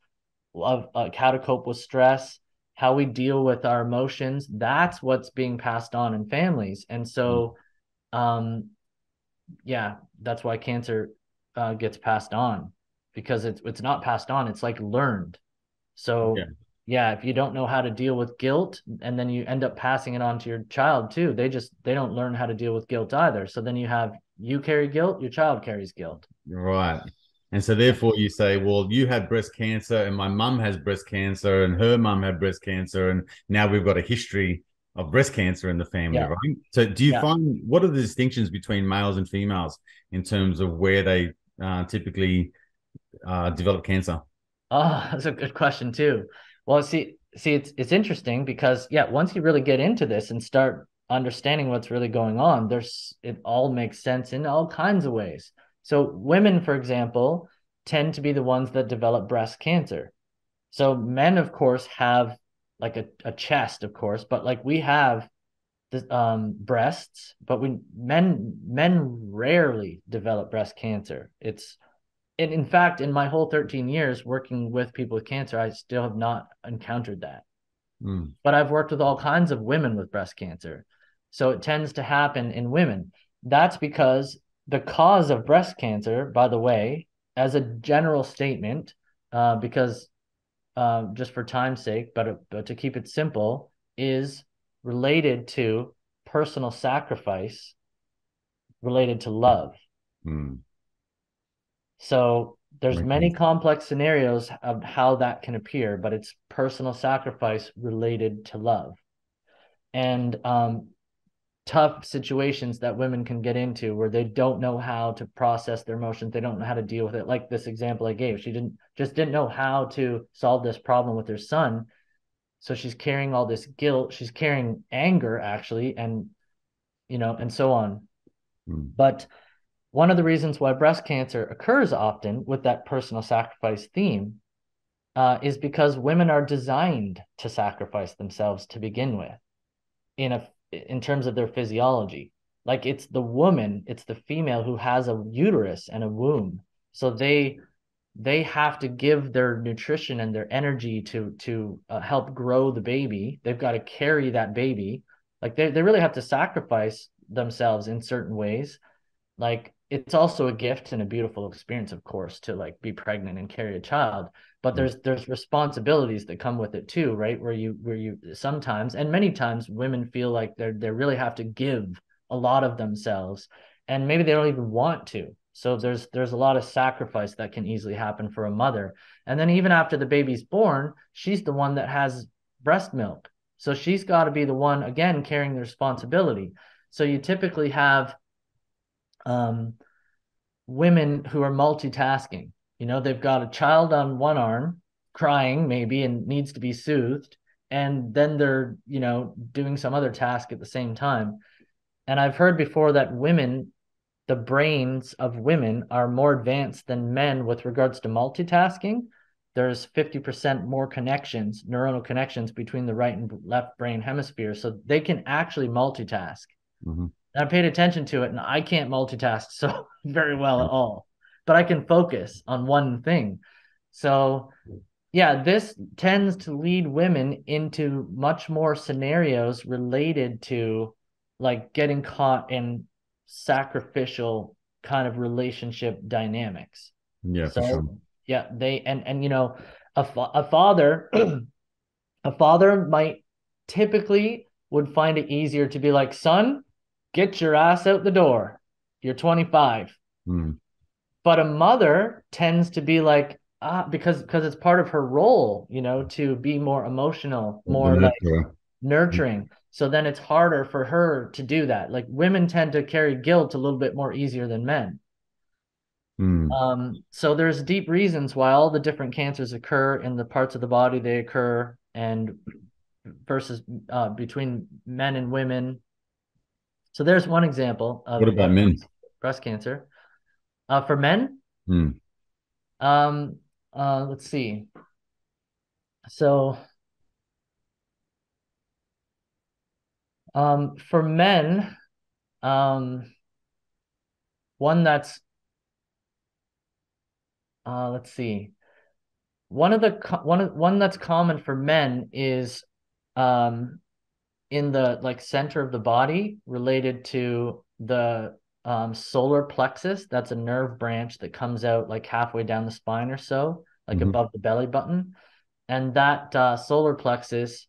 of how to cope with stress, how we deal with our emotions. That's what's being passed on in families. And Mm. so, yeah, that's why cancer gets passed on because it's not passed on. It's like learned. Yeah. So yeah, if you don't know how to deal with guilt, and then you end up passing it on to your child too, they don't learn how to deal with guilt either. So then you carry guilt, your child carries guilt. Right. And so therefore you say, well, you had breast cancer and my mum has breast cancer and her mum had breast cancer. And now we've got a history of breast cancer in the family, Yeah, right? So do you yeah. find what are the distinctions between males and females in terms of where they typically develop cancer? Oh, that's a good question too. Well, see, it's interesting because yeah, once you really get into this and start understanding what's really going on, it all makes sense in all kinds of ways. So women, for example, tend to be the ones that develop breast cancer. So men, of course, have like a chest, of course, but like we have the breasts, but men rarely develop breast cancer. It's and in fact, in my whole 13 years working with people with cancer, I still have not encountered that. Mm, But I've worked with all kinds of women with breast cancer. So it tends to happen in women. That's because the cause of breast cancer, by the way, as a general statement, because just for time's sake, but to keep it simple, is related to personal sacrifice related to love. mm, So there's makes many sense. complex scenarios of how that can appear, but it's personal sacrifice related to love. And tough situations that women can get into where they don't know how to process their emotions, they don't know how to deal with it. Like this example I gave, she didn't know how to solve this problem with her son. So she's carrying all this guilt, she's carrying anger actually, and and so on. Mm, But one of the reasons why breast cancer occurs often with that personal sacrifice theme is because women are designed to sacrifice themselves to begin with in terms of their physiology. Like it's the woman, it's the female who has a uterus and a womb. So they have to give their nutrition and their energy to help grow the baby. They've got to carry that baby. Like they really have to sacrifice themselves in certain ways. Like it's also a gift and a beautiful experience, of course, to like be pregnant and carry a child, but mm, there's responsibilities that come with it too, right? Where you sometimes and many times women feel like they really have to give a lot of themselves, and maybe they don't even want to. So there's a lot of sacrifice that can easily happen for a mother. And then even after the baby's born, she's the one that has breast milk. So she's got to be the one again carrying the responsibility. So you typically have um, women who are multitasking. They've got a child on one arm, crying maybe and needs to be soothed, and then they're, doing some other task at the same time. And I've heard before that the brains of women are more advanced than men with regards to multitasking. There's 50% more connections, neuronal connections between the right and left brain hemisphere. So they can actually multitask. mhm. I paid attention to it, and I can't multitask so very well Yeah. at all, but I can focus on one thing. So, yeah, this tends to lead women into much more scenarios related to like getting caught in sacrificial kind of relationship dynamics. Yeah, for sure. So, yeah, a father a father might typically would find it easier to be like, son, get your ass out the door. You're 25. Mm. But a mother tends to be like, because it's part of her role, to be more emotional, The more like nurturer. nurturing. So then it's harder for her to do that. Like women tend to carry guilt a little bit more easier than men. Mm. So there's deep reasons why all the different cancers occur in the parts of the body they occur, and versus between men and women. So there's one example What of about men? breast cancer. For men, Mm. um, let's see. So for men, um, one that's let's see. One that's common for men is um, in the like center of the body related to the solar plexus. That's a nerve branch that comes out like halfway down the spine or so, like Mhm. above the belly button. and that solar plexus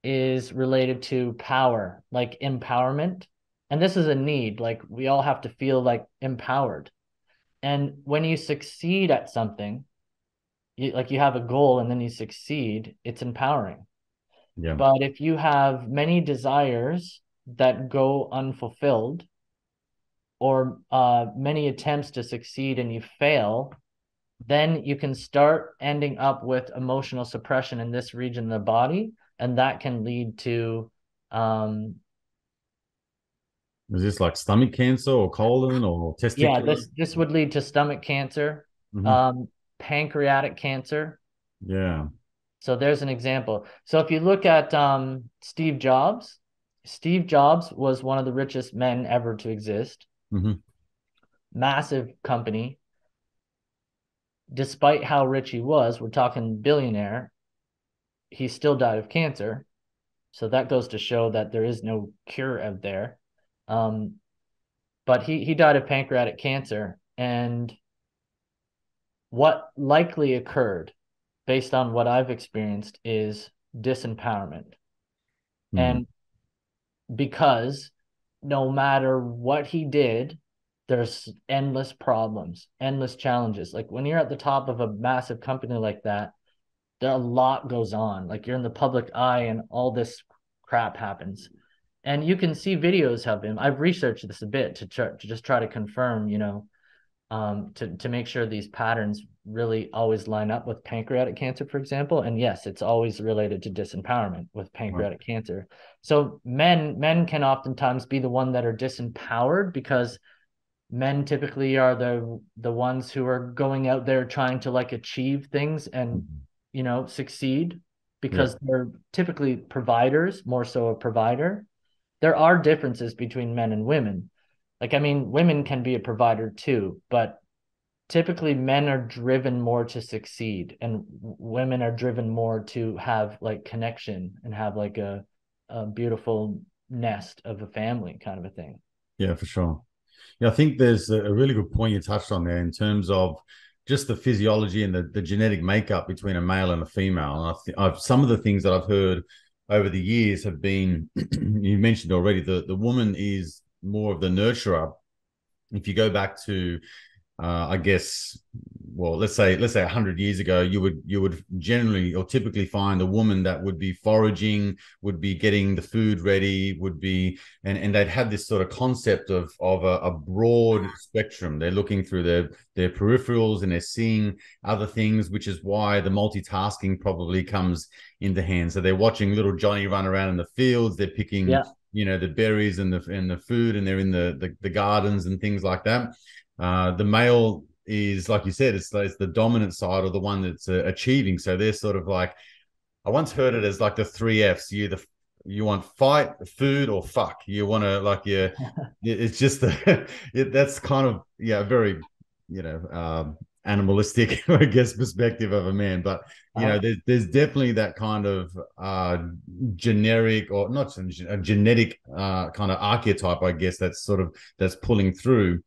is related to power, like empowerment. And this is a need. Like we all have to feel like empowered. And when you succeed at something, you have a goal and then you succeed, it's empowering. Yeah. But if you have many desires that go unfulfilled, or many attempts to succeed and you fail, then you can start ending up with emotional suppression in this region of the body, and that can lead to um, Is this like stomach cancer or colon or yeah, testicular? this would lead to stomach cancer, Hmm. um, pancreatic cancer. Yeah. So there's an example. So if you look at Steve Jobs, Steve Jobs was one of the richest men ever to exist, Hmm. massive company. Despite how rich he was, we're talking billionaire, he still died of cancer. So that goes to show that there is no cure out there. Um, but he died of pancreatic cancer. And what likely occurred, based on what I've experienced, is disempowerment. Mm. And because no matter what he did, there's endless problems, endless challenges. Like when you're at the top of a massive company like that, there a lot goes on. Like you're in the public eye and all this crap happens. And you can see videos of him. I've researched this a bit to just try to confirm, to make sure these patterns really always line up with pancreatic cancer, for example. And yes, it's always related to disempowerment with Right. pancreatic cancer. So men can oftentimes be the one that are disempowered because men typically are the ones who are going out there trying to like achieve things and Mhm. succeed Yeah. because they're typically providers, more so a provider. There are differences between men and women. Like, I mean, women can be a provider too, but typically men are driven more to succeed and women are driven more to have like connection and have like a beautiful nest of a family kind of a thing. Yeah, for sure. Yeah, I think there's a really good point you touched on there in terms of just the physiology and the genetic makeup between a male and a female. And some of the things that I've heard over the years have been, you mentioned already, the woman is more of the nurturer. If you go back to I guess, well, let's say 100 years ago, you would generally or typically find a woman that would be foraging, would be getting the food ready, would be, and they'd have this sort of concept of a broad spectrum. They're looking through their peripherals and they're seeing other things, which is why the multitasking probably comes into hand. So they're watching little Johnny run around in the fields, they're picking, Yeah. the berries and the food, and they're in the gardens and things like that. The male is, like you said, it's the dominant side or the one that's achieving. So they're sort of like, I once heard it as like the three Fs. You want fight, food, or fuck. You want to like it's just that's kind of very animalistic, I guess, perspective of a man. But Uh-huh. there's definitely that kind of generic or not a genetic kind of archetype, I guess, that's pulling through.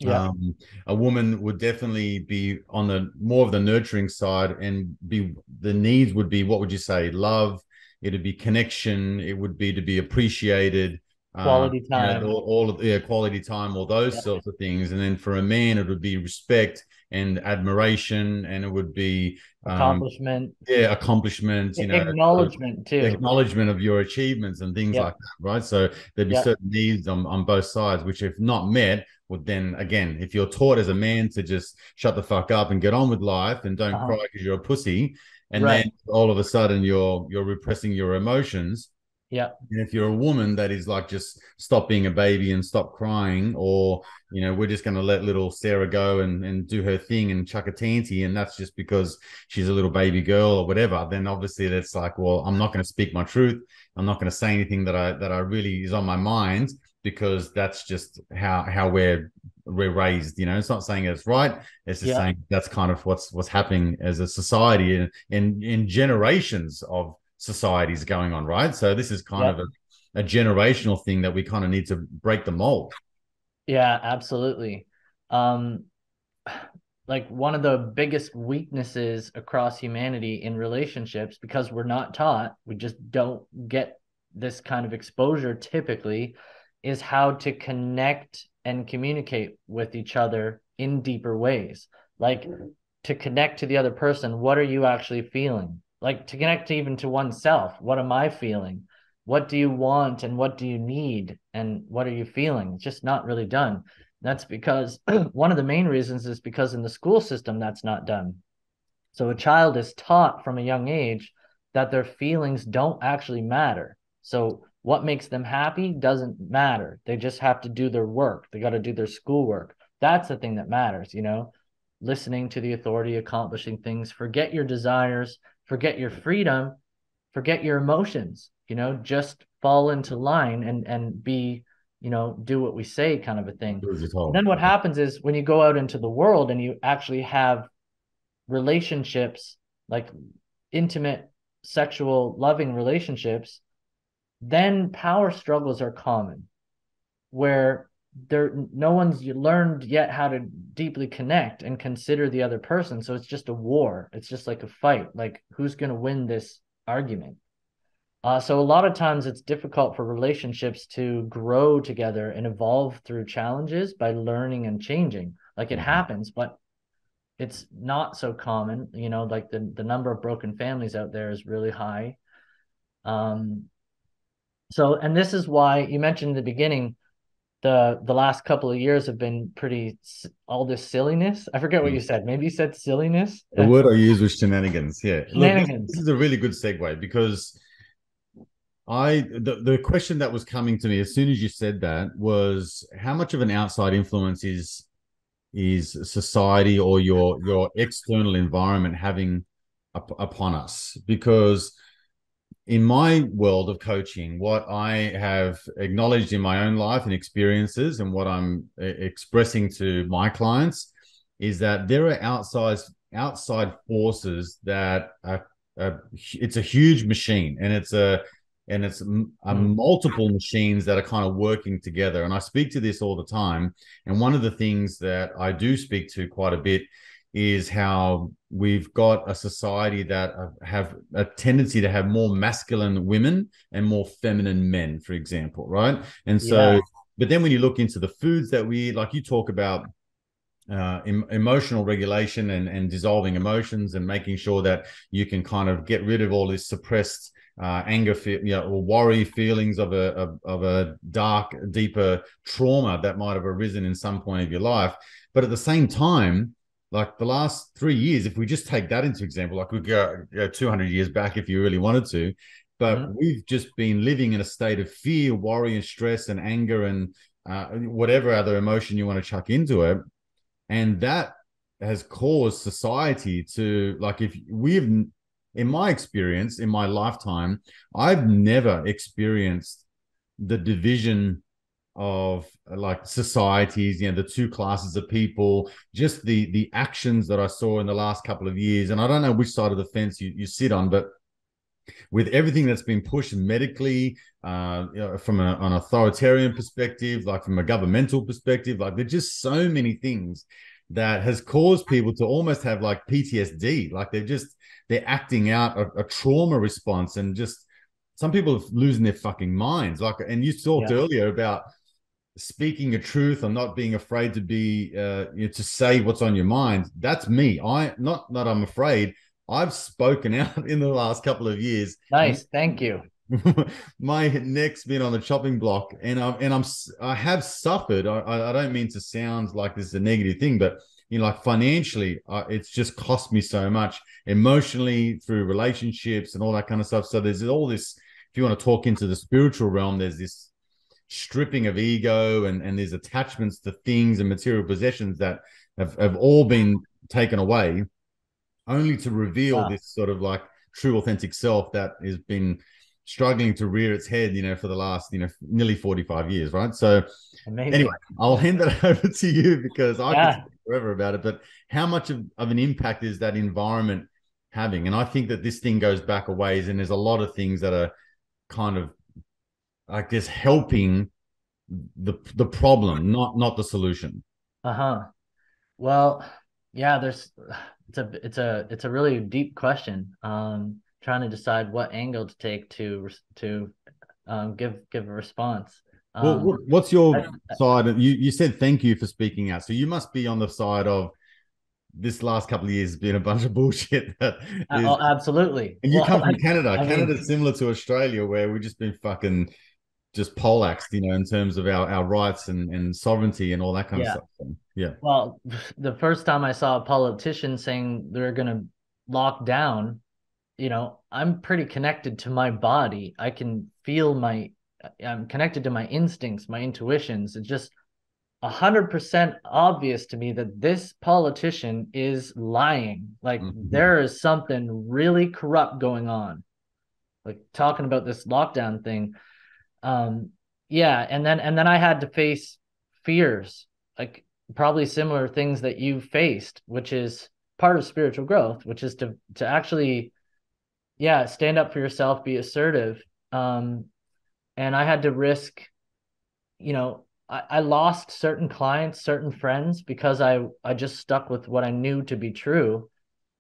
Yeah. um, a woman would definitely be on the more of the nurturing side, and be the needs would be, what would you say, love, it'd be connection, it would be to be appreciated, Quality time. all of the quality time, all those Yeah. sorts of things. And then for a man it would be respect and admiration, and it would be Accomplishment. accomplishment, sort of Acknowledgement too. acknowledgement of your achievements and things Yeah. like that, right? So there'd be Yeah. certain needs on both sides, which if not met, would then again, if you're taught as a man to just shut the fuck up and get on with life and don't Uh-huh. cry because you're a pussy, and then Right. all of a sudden you're repressing your emotions. Yeah. And if you're a woman that is like, just stop being a baby and stop crying, or we're just going to let little Sarah go and do her thing and chuck a tanty, and that's just because she's a little baby girl or whatever, then obviously that's like, well, I'm not going to speak my truth. I'm not going to say anything that I really is on my mind, because that's just how we're raised. It's not saying it's right. It's just Yeah. saying that's kind of what's happening as a society, and in generations of societies going on, right? So this is kind Yeah. of a generational thing that we kind of need to break the mold. Yeah, absolutely. Um, like one of the biggest weaknesses across humanity in relationships, because we're not taught, we just don't get this kind of exposure typically, is how to connect and communicate with each other in deeper ways. Like to connect to the other person, what are you actually feeling? Like to connect even to oneself, what am I feeling? What do you want and what do you need and what are you feeling? It's just not really done. That's because one of the main reasons is because in the school system that's not done. So a child is taught from a young age that their feelings don't actually matter. So what makes them happy doesn't matter. They just have to do their work. They got to do their schoolwork. That's the thing that matters, you know, listening to the authority, accomplishing things, forget your desires, forget your freedom, forget your emotions, you know, just fall into line and be, you know, do what we say kind of a thing. And then what happens is when you go out into the world and you actually have relationships, like intimate, sexual, loving relationships, then power struggles are common, where there no one's learned yet how to deeply connect and consider the other person. So it's just a war. It's just like a fight. Like who's going to win this argument? So a lot of times it's difficult for relationships to grow together and evolve through challenges by learning and changing. Like it happens, but it's not so common. You know, like the number of broken families out there is really high. Um, so, and this is why you mentioned in the beginning, the last couple of years have been pretty all this silliness. I forget what you said. Maybe you said silliness. The word I use was shenanigans. Yeah. Look, this Shenanigans. is a really good segue because the question that was coming to me as soon as you said that was how much of an outside influence is society or your external environment having upon us? Because in my world of coaching, what I have acknowledged in my own life and experiences and what I'm expressing to my clients is that there are outside forces that it's a huge machine, and it's multiple machines that are kind of working together. And I speak to this all the time. And one of the things that I do speak to quite a bit is how we've got a society that have a tendency to have more masculine women and more feminine men, for example, right? And so, Yeah. but then when you look into the foods that we eat, like you talk about emotional regulation and dissolving emotions and making sure that you can kind of get rid of all this suppressed anger, or worry feelings of a dark, deeper trauma that might have arisen in some point of your life. But at the same time, like the last 3 years, if we just take that into example, like we go 200 years back if you really wanted to, but we've just been living in a state of fear, worry, and stress, and anger, and whatever other emotion you want to chuck into it. And that has caused society to, like, if we've, in my experience, in my lifetime, I've never experienced the division of like societies, the two classes of people, just the actions that I saw in the last couple of years. And I don't know which side of the fence you sit on, but with everything that's been pushed medically, from an authoritarian perspective, like from a governmental perspective, like there's just so many things that has caused people to almost have like PTSD, like they're acting out a trauma response, and just some people are losing their fucking minds. Like, and you talked earlier about speaking a truth or not being afraid to be to say what's on your mind. That's me. I not that I'm afraid. I've spoken out in the last couple of years. Nice. Thank you. My neck's been on the chopping block, and I have suffered. I don't mean to sound like this is a negative thing, but like financially, it's just cost me so much emotionally through relationships and all that kind of stuff. So there's all this. If you want to talk into the spiritual realm, there's this stripping of ego, and there's attachments to things and material possessions that have all been taken away, only to reveal this sort of like true authentic self that has been struggling to rear its head, for the last, nearly 45 years. Right. So anyway, I'll hand that over to you because I could speak forever about it, but how much of an impact is that environment having? And I think that this thing goes back a ways, and there's a lot of things that are kind of, I guess, helping the problem, not the solution. Uh-huh. Well, Yeah, it's a really deep question. Trying to decide what angle to take to give a response. Well, Um, what's I, your side? You said thank you for speaking out, so you must be on the side of this last couple of years has been a bunch of bullshit that is. oh, absolutely. And you Well, come from Canada. I mean, Canada's similar to Australia, where we've just been fucking just poleaxed, in terms of our rights and sovereignty and all that kind of yeah. stuff. So, yeah. Well, the first time I saw a politician saying they're going to lock down, I'm pretty connected to my body. I can feel I'm connected to my instincts, my intuitions. It's just 100% obvious to me that this politician is lying. Like Mhm. there is something really corrupt going on. Like talking about this lockdown thing. Um, yeah, and then I had to face fears, like probably similar things that you faced, which is part of spiritual growth, which is to actually, yeah, stand up for yourself, be assertive. And I had to risk, I lost certain clients, certain friends because I just stuck with what I knew to be true.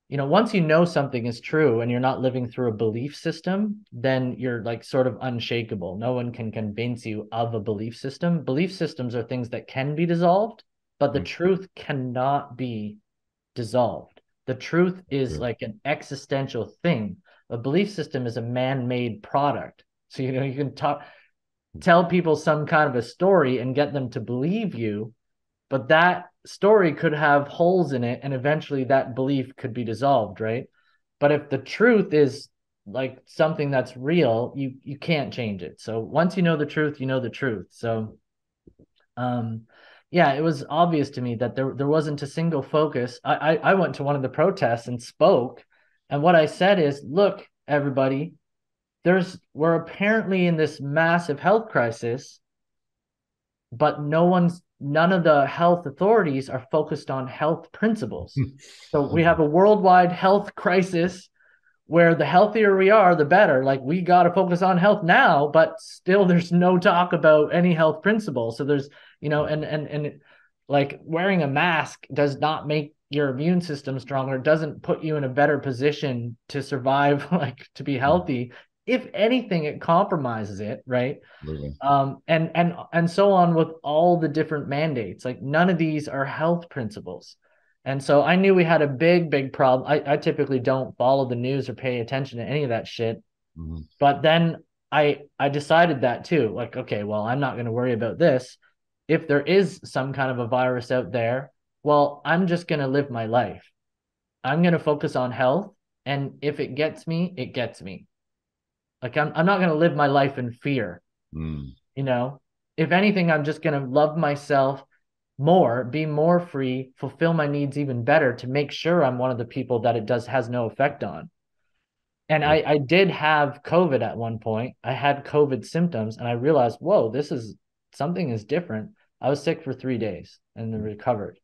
Once you know something is true and you're not living through a belief system, then you're like sort of unshakable. No one can convince you of a belief system. Belief systems are things that can be dissolved, but the truth cannot be dissolved. The truth is Yeah. like an existential thing. A belief system is a man-made product. So, you can tell people some kind of a story and get them to believe you, but that story could have holes in it and eventually that belief could be dissolved, right? But if the truth is like something that's real, you can't change it. So once you know the truth, you know the truth. So um yeah, it was obvious to me that there wasn't a single focus. I went to one of the protests and spoke, and what I said is, look, everybody, we're apparently in this massive health crisis, but none of the health authorities are focused on health principles. So we have a worldwide health crisis where the healthier we are, the better. Like we got to focus on health now, but still there's no talk about any health principles. So there's, and like wearing a mask does not make your immune system stronger. It doesn't put you in a better position to survive, like to be healthy. If anything, it compromises it, right? Absolutely. And so on with all the different mandates. Like none of these are health principles. And so I knew we had a big problem. I typically don't follow the news or pay attention to any of that shit. Mhm. But then I decided that too. Like, okay, well, I'm not going to worry about this. If there is some kind of a virus out there, well, I'm just going to live my life. I'm going to focus on health. And if it gets me, it gets me. Like I'm not going to live my life in fear. Mm. you know if anything, I'm just going to love myself more, be more free, fulfill my needs even better to make sure I'm one of the people that it does has no effect on. And Yeah. I did have COVID at one point. I had COVID symptoms and I realized, whoa, this is something is different. I was sick for 3 days and then recovered.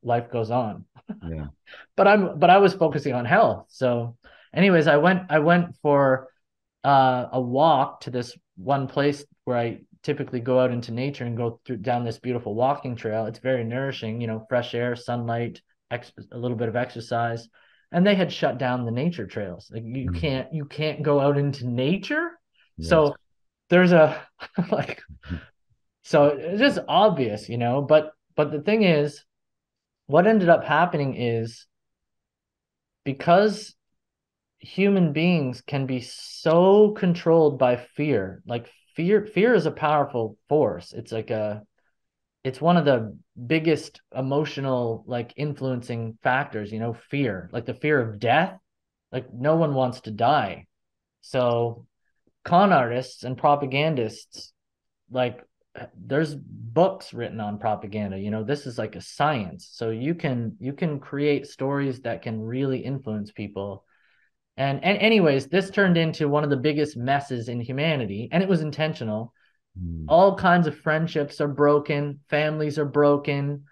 Life goes on. Yeah. But I was focusing on health. So anyways, I went for a walk to this one place where I typically go out into nature and go down this beautiful walking trail. It's very nourishing, fresh air, sunlight, a little bit of exercise. And they had shut down the nature trails. Like Mm. you can't go out into nature. Yes. So there's a like so it's just obvious, but the thing is, what ended up happening is because human beings can be so controlled by fear. Like fear is a powerful force. It's one of the biggest emotional like influencing factors, fear, like the fear of death. Like no one wants to die. So con artists and propagandists, like there's books written on propaganda. This is like a science. So you can create stories that can really influence people. And anyways, this turned into one of the biggest messes in humanity, and it was intentional. Mm. All kinds of friendships are broken, families are broken,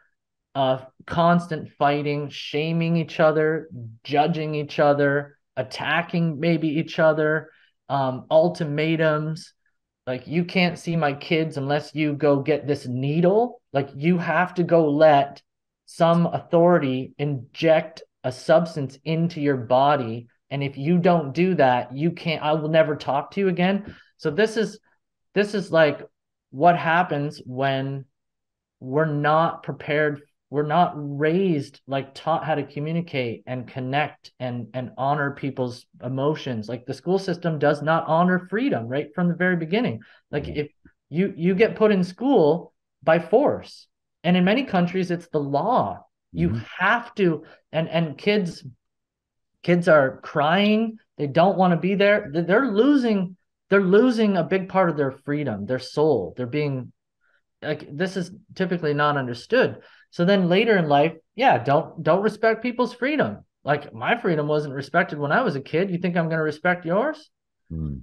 constant fighting, shaming each other, judging each other, attacking maybe each other, ultimatums. Like, you can't see my kids unless you go get this needle. Like, you have to go let some authority inject a substance into your body, and if you don't do that, you can't, I will never talk to you again. So this is like what happens when we're not prepared, we're not raised, like taught how to communicate and connect and honor people's emotions. Like the school system does not honor freedom right from the very beginning. Like if you get put in school by force, and in many countries it's the law. You Mhm. have to, and kids are crying, they don't want to be there, they're losing a big part of their freedom, their soul. They're being, like, this is typically not understood. So then later in life, yeah, don't respect people's freedom. Like my freedom wasn't respected when I was a kid. You think I'm going to respect yours? Mm.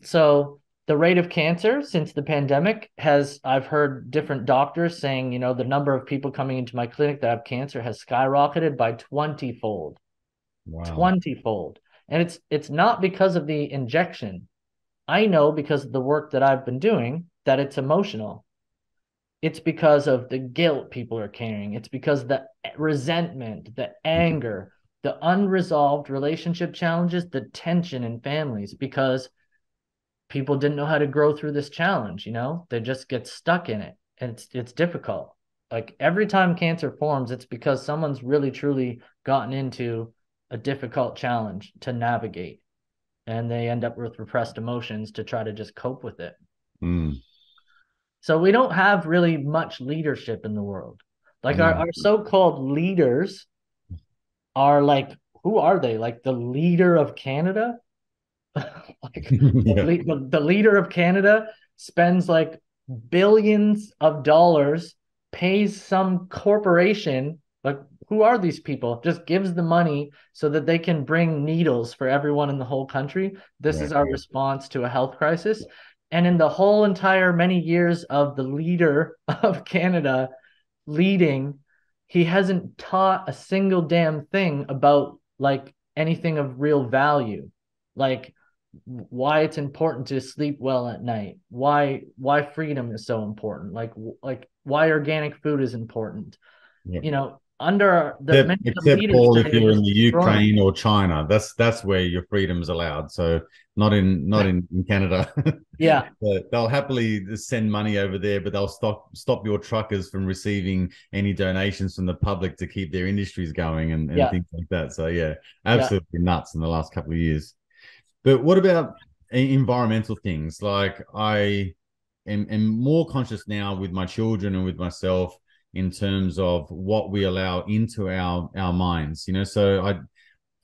So the rate of cancer since the pandemic has, I've heard different doctors saying, the number of people coming into my clinic that have cancer has skyrocketed by 20-fold, Wow. 20-fold. And it's not because of the injection. I know because of the work that I've been doing that it's emotional. It's because of the guilt people are carrying. It's because the resentment, the anger, the unresolved relationship challenges, the tension in families, because people didn't know how to grow through this challenge. They just get stuck in it. And it's difficult. Like every time cancer forms, it's because someone's really truly gotten into a difficult challenge to navigate. And they end up with repressed emotions to try to just cope with it. Mm. So we don't have really much leadership in the world. Like our, No. our so-called leaders are like, who are they? Like the leader of Canada? Like Yeah. the leader of Canada spends like billions of dollars, pays some corporation. Like, who are these people? Just gives the money so that they can bring needles for everyone in the whole country. This Yeah. is our response to a health crisis. And in the whole entire many years of the leader of Canada leading, he hasn't taught a single damn thing about like anything of real value. Like why it's important to sleep well at night, why freedom is so important, like why organic food is important. Yeah. Under the Except, many of the except leaders Paul, if today are you're in just the destroying. Ukraine or China, that's where your freedom's allowed. So not in Canada. Yeah, But they'll happily send money over there, but they'll stop your truckers from receiving any donations from the public to keep their industries going and yeah, things like that. So yeah, yeah. absolutely nuts in the last couple of years. But what about environmental things? Like I am more conscious now with my children and with myself in terms of what we allow into our minds. So I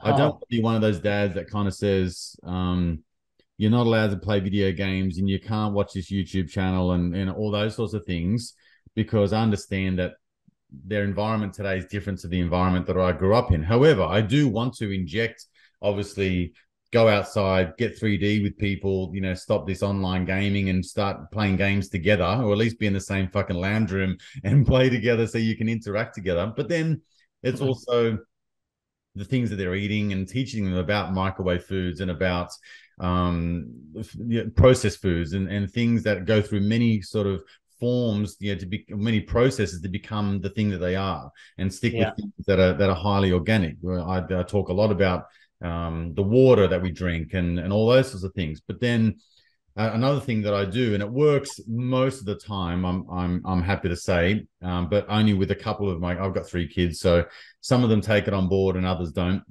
don't want Oh, to be one of those dads that kind of says, you're not allowed to play video games and you can't watch this YouTube channel and all those sorts of things, because I understand that their environment today is different to the environment that I grew up in. However, I do want to inject, obviously, go outside, get 3D with people, stop this online gaming and start playing games together, or at least be in the same fucking lounge room and play together so you can interact together. But then it's also the things that they're eating and teaching them about microwave foods and about processed foods and things that go through many sort of forms, to be many processes to become the thing that they are, and stick with yeah. things that are highly organic. I talk a lot about the water that we drink and all those sorts of things. But then another thing that I do, and it works most of the time, I'm happy to say, but only with a couple of I've got 3 kids, so some of them take it on board and others don't.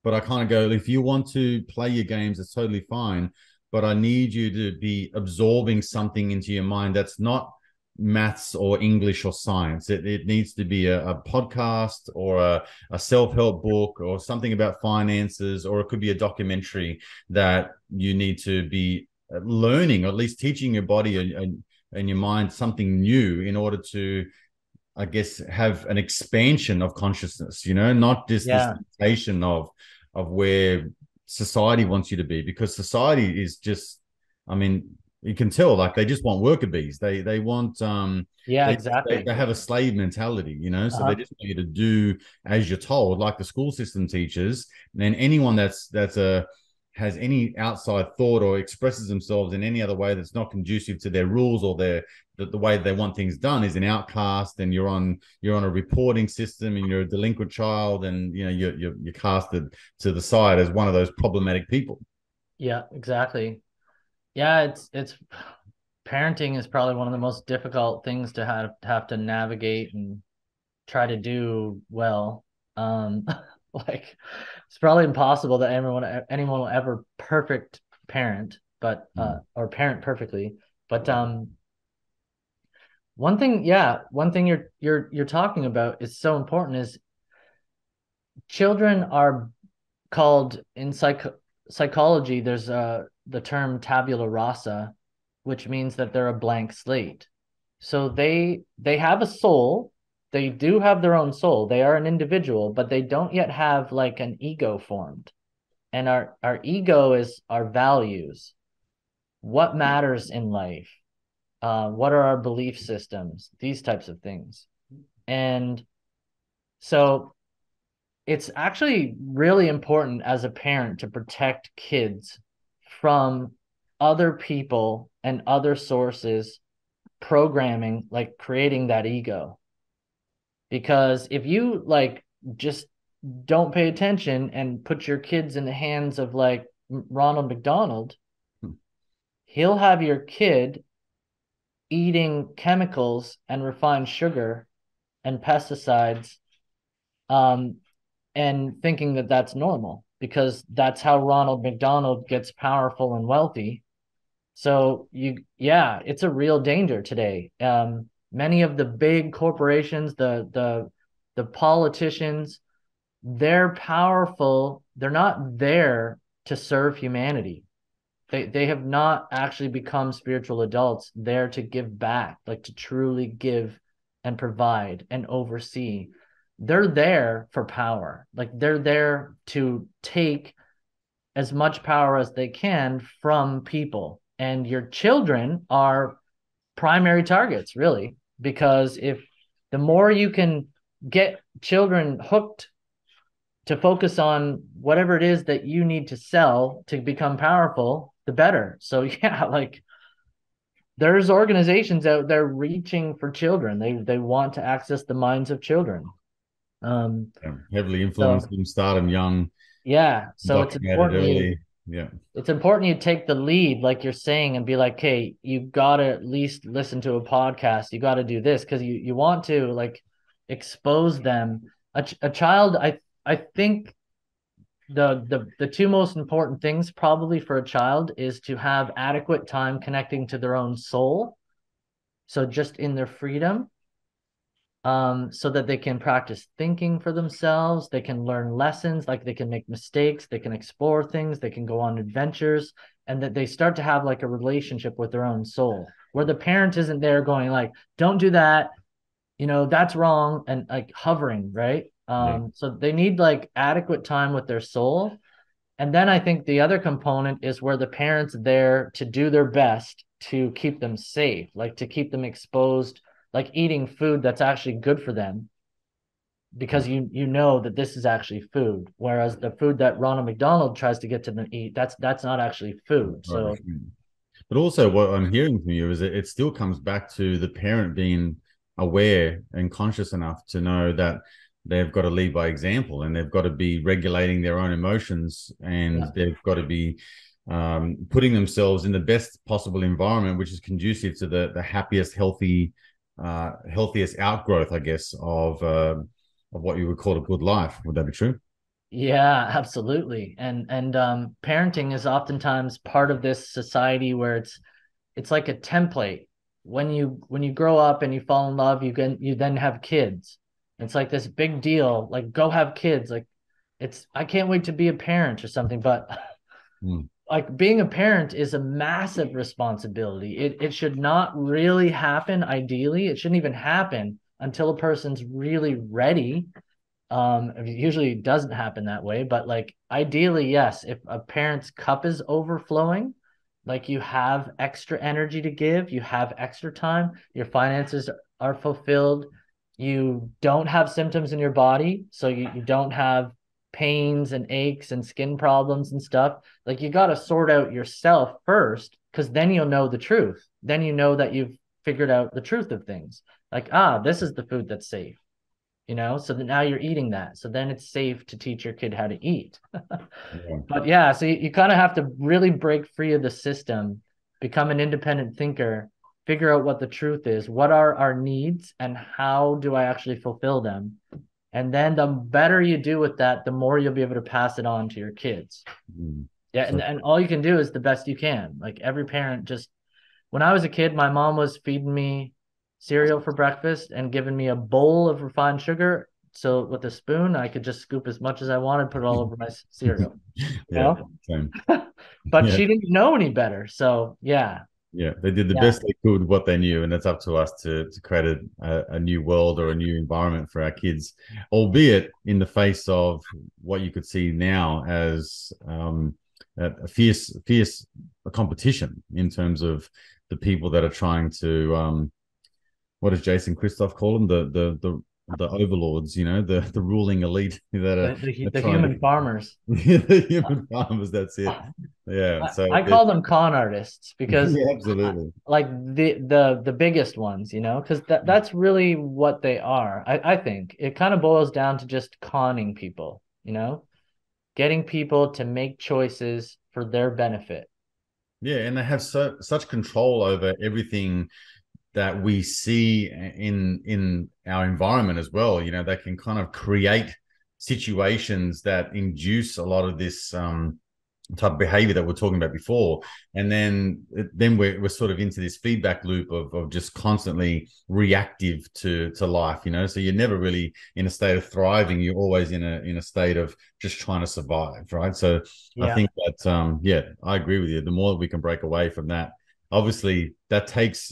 But I kind of go, if you want to play your games, it's totally fine. But I need you to be absorbing something into your mind that's not maths or English or science. It needs to be a podcast or a self-help book or something about finances, or it could be a documentary that you need to be learning, or at least teaching your body and your mind something new in order to, I guess, have an expansion of consciousness, not just this Yeah, limitation of where society wants you to be, because society is just, I mean, you can tell, like, they just want worker bees. They want yeah, they exactly. have a slave mentality, so they Uh-huh. just want you to do as you're told, like the school system teaches. And anyone that's has any outside thought or expresses themselves in any other way that's not conducive to their rules or the way they want things done is an outcast, and you're on a reporting system, and you're a delinquent child, and you're casted to the side as one of those problematic people. Yeah, exactly. Yeah, it's parenting is probably one of the most difficult things to have to navigate and try to do well. Like it's probably impossible that anyone will ever perfect parent, but or parent perfectly. But one thing you're talking about is so important is children are called in psychology, there's the term tabula rasa, which means that they're a blank slate. So they have a soul. They do have their own soul. They are an individual, but they don't yet have like an ego formed. And our ego is our values. What matters in life? What are our belief systems? These types of things. And so it's actually really important as a parent to protect kids from other people and other sources programming, like creating that ego. Because if you like just don't pay attention and put your kids in the hands of like Ronald McDonald, he'll have your kid eating chemicals and refined sugar and pesticides, and thinking that that's normal because that's how Ronald McDonald gets powerful and wealthy. So it's a real danger today. Many of the big corporations, the politicians, they're powerful. They're not there to serve humanity. They have not actually become spiritual adults there to give back, like to truly give and provide and oversee. They're there for power. Like they're there to take as much power as they can from people. And your children are primary targets, really, because if the more you can get children hooked to focus on whatever it is that you need to sell to become powerful, the better. So yeah, like there's organizations out there reaching for children. They want to access the minds of children. Heavily influenced So them, start them young, yeah, so indoctrinated early. Yeah. it's important you take the lead, like you're saying, and be like, hey, you gotta at least listen to a podcast. You gotta do this because you want to like expose them. A child, I think the two most important things probably for a child is to have adequate time connecting to their own soul. So just in their freedom, so that they can practice thinking for themselves. They can learn lessons, like they can make mistakes, they can explore things, they can go on adventures, and that they start to have like a relationship with their own soul, where the parent isn't there going like, "Don't do that," that's wrong, and like hovering, right? Yeah. So they need like adequate time with their soul. And then I think the other component is where the parents there to do their best to keep them safe, like to keep them exposed, like eating food that's actually good for them, because you know that this is actually food. Whereas the food that Ronald McDonald tries to get to them eat, that's not actually food. Right. So But also, what I'm hearing from you is that it still comes back to the parent being aware and conscious enough to know that they've got to lead by example, and they've got to be regulating their own emotions, and yeah. they've got to be putting themselves in the best possible environment, which is conducive to the happiest, healthiest outgrowth, I guess, of what you would call a good life. Would that be true? Yeah, absolutely. And parenting is oftentimes part of this society where it's like a template. When you grow up and you fall in love, you then have kids. It's like this big deal, like go have kids. Like I can't wait to be a parent or something, but Mm. like being a parent is a massive responsibility. It should not really happen ideally. It shouldn't even happen until a person's really ready. Usually it doesn't happen that way, but like ideally, yes, if a parent's cup is overflowing, like you have extra energy to give, you have extra time, your finances are fulfilled, you don't have symptoms in your body, so you don't have pains and aches and skin problems and stuff, like you got to sort out yourself first, because then you'll know the truth. Then you know that you've figured out the truth of things. Like, this is the food that's safe, so that now you're eating that. So then it's safe to teach your kid how to eat. Yeah. But yeah, so you kind of have to really break free of the system, become an independent thinker, figure out what the truth is, what are our needs, and how do I actually fulfill them? And then the better you do with that, the more you'll be able to pass it on to your kids. Mm. Yeah, So and all you can do is the best you can. Like every parent, just when I was a kid, my mom was feeding me cereal for breakfast and giving me a bowl of refined sugar. So with a spoon, I could just scoop as much as I wanted, put it all over my cereal. You yeah, know? same. But Yeah. she didn't know any better. So yeah, Yeah, they did the yeah, best they could with what they knew, and it's up to us to create a new world or a new environment for our kids, albeit in the face of what you could see now as a fierce competition in terms of the people that are trying to what does Jason Christoph call them, the overlords, the ruling elite that are the trying to human farmers. the human farmers. That's it. Yeah, so I call them con artists because yeah, absolutely. like the biggest ones, because that's really what they are. I think it kind of boils down to just conning people, getting people to make choices for their benefit. Yeah, and they have such control over everything that we see in our environment as well. They can kind of create situations that induce a lot of this type of behavior that we're talking about before, and then we're sort of into this feedback loop of just constantly reactive to life. So you're never really in a state of thriving. You're always in a state of just trying to survive, right? So I Yeah. think that yeah, I agree with you. The more that we can break away from that, obviously that takes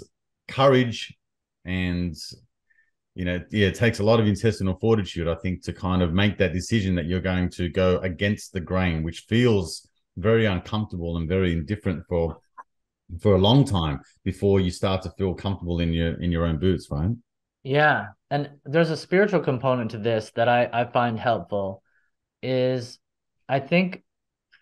courage, and yeah, it takes a lot of intestinal fortitude, I think, to kind of make that decision that you're going to go against the grain, which feels very uncomfortable and very indifferent for a long time before you start to feel comfortable in your own boots, right? Yeah. And there's a spiritual component to this that I find helpful is I think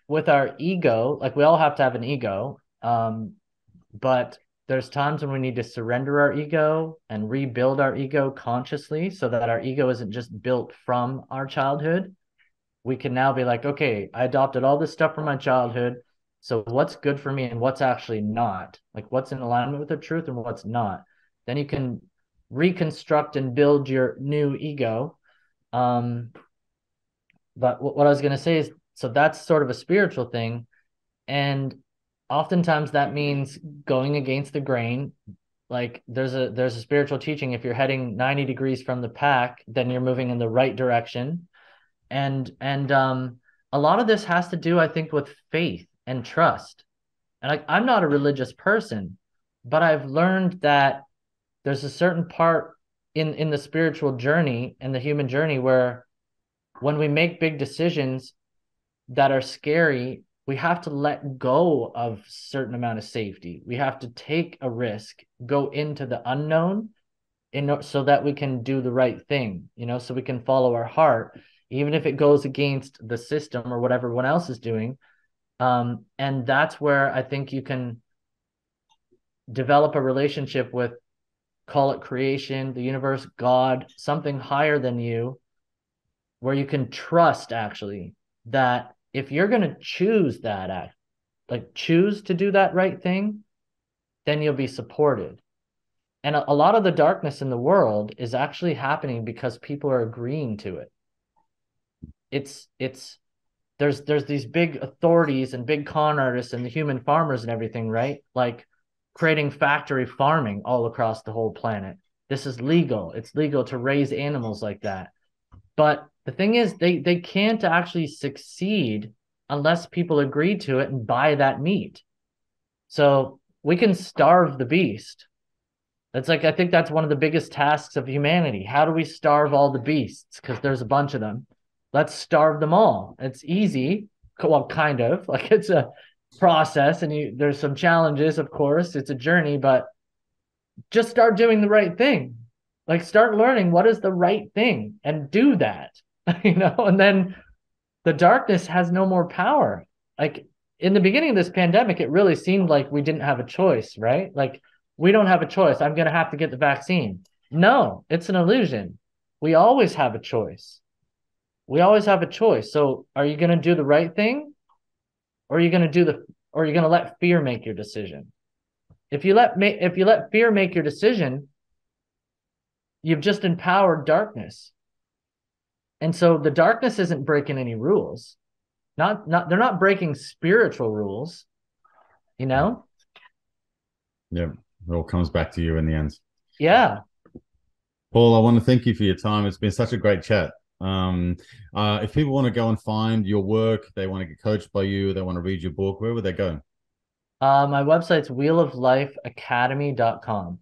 with our ego, like we all have to have an ego, but there's times when we need to surrender our ego and rebuild our ego consciously so that our ego isn't just built from our childhood. We can now be like, okay, I adopted all this stuff from my childhood. So what's good for me and what's actually not? Like what's in alignment with the truth and what's not? Then you can reconstruct and build your new ego. Um, but what I was going to say is, so that's sort of a spiritual thing. And oftentimes that means going against the grain. Like there's a spiritual teaching. If you're heading 90 degrees from the pack, then you're moving in the right direction. And a lot of this has to do, I think, with faith and trust. And I'm not a religious person, but I've learned that there's a certain part in the spiritual journey and the human journey where when we make big decisions that are scary, we have to let go of a certain amount of safety. We have to take a risk, go into the unknown so that we can do the right thing, so we can follow our heart, even if it goes against the system or what everyone else is doing. And that's where I think you can develop a relationship with, call it creation, the universe, God, something higher than you, where you can trust actually that if you're going to choose that act, like choose to do that right thing, then you'll be supported. And a lot of the darkness in the world is actually happening because people are agreeing to it. It's there's these big authorities and big con artists and the human farmers and everything, right? Like creating factory farming all across the whole planet. This is legal. It's legal to raise animals like that. But the thing is, they can't actually succeed unless people agree to it and buy that meat. So we can starve the beast. That's like, I think that's one of the biggest tasks of humanity. How do we starve all the beasts? Because there's a bunch of them. Let's starve them all. It's easy. Well, kind of. Like it's a process and there's some challenges, of course. It's a journey, but just start doing the right thing. Like start learning what is the right thing and do that, and then the darkness has no more power. Like in the beginning of this pandemic, it really seemed like we didn't have a choice, right? Like we don't have a choice. I'm going to have to get the vaccine. No, it's an illusion. We always have a choice. We always have a choice. So are you going to do the right thing, or are you going to or are you going to let fear make your decision? If you let fear make your decision, you've just empowered darkness. And so the darkness isn't breaking any rules. They're not breaking spiritual rules, you know? Yeah, it all comes back to you in the end. Yeah. Paul, I want to thank you for your time. It's been such a great chat. If people want to go and find your work, they want to get coached by you, they want to read your book, where would they go? My website's wheeloflifeacademy.com.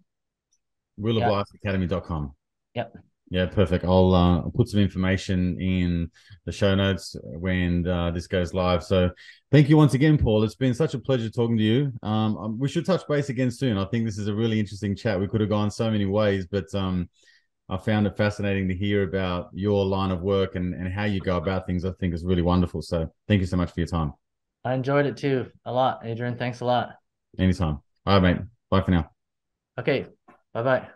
Yeah. Wheeloflifeacademy.com. Yep. Yeah, perfect. I'll put some information in the show notes when this goes live. So thank you once again, Paul. It's been such a pleasure talking to you. We should touch base again soon. I think this is a really interesting chat. We could have gone so many ways, but I found it fascinating to hear about your line of work and how you go about things. I think is really wonderful. So thank you so much for your time. I enjoyed it too a lot, Adrian. Thanks a lot. Anytime. All right, mate. Bye for now. Okay. Bye-bye.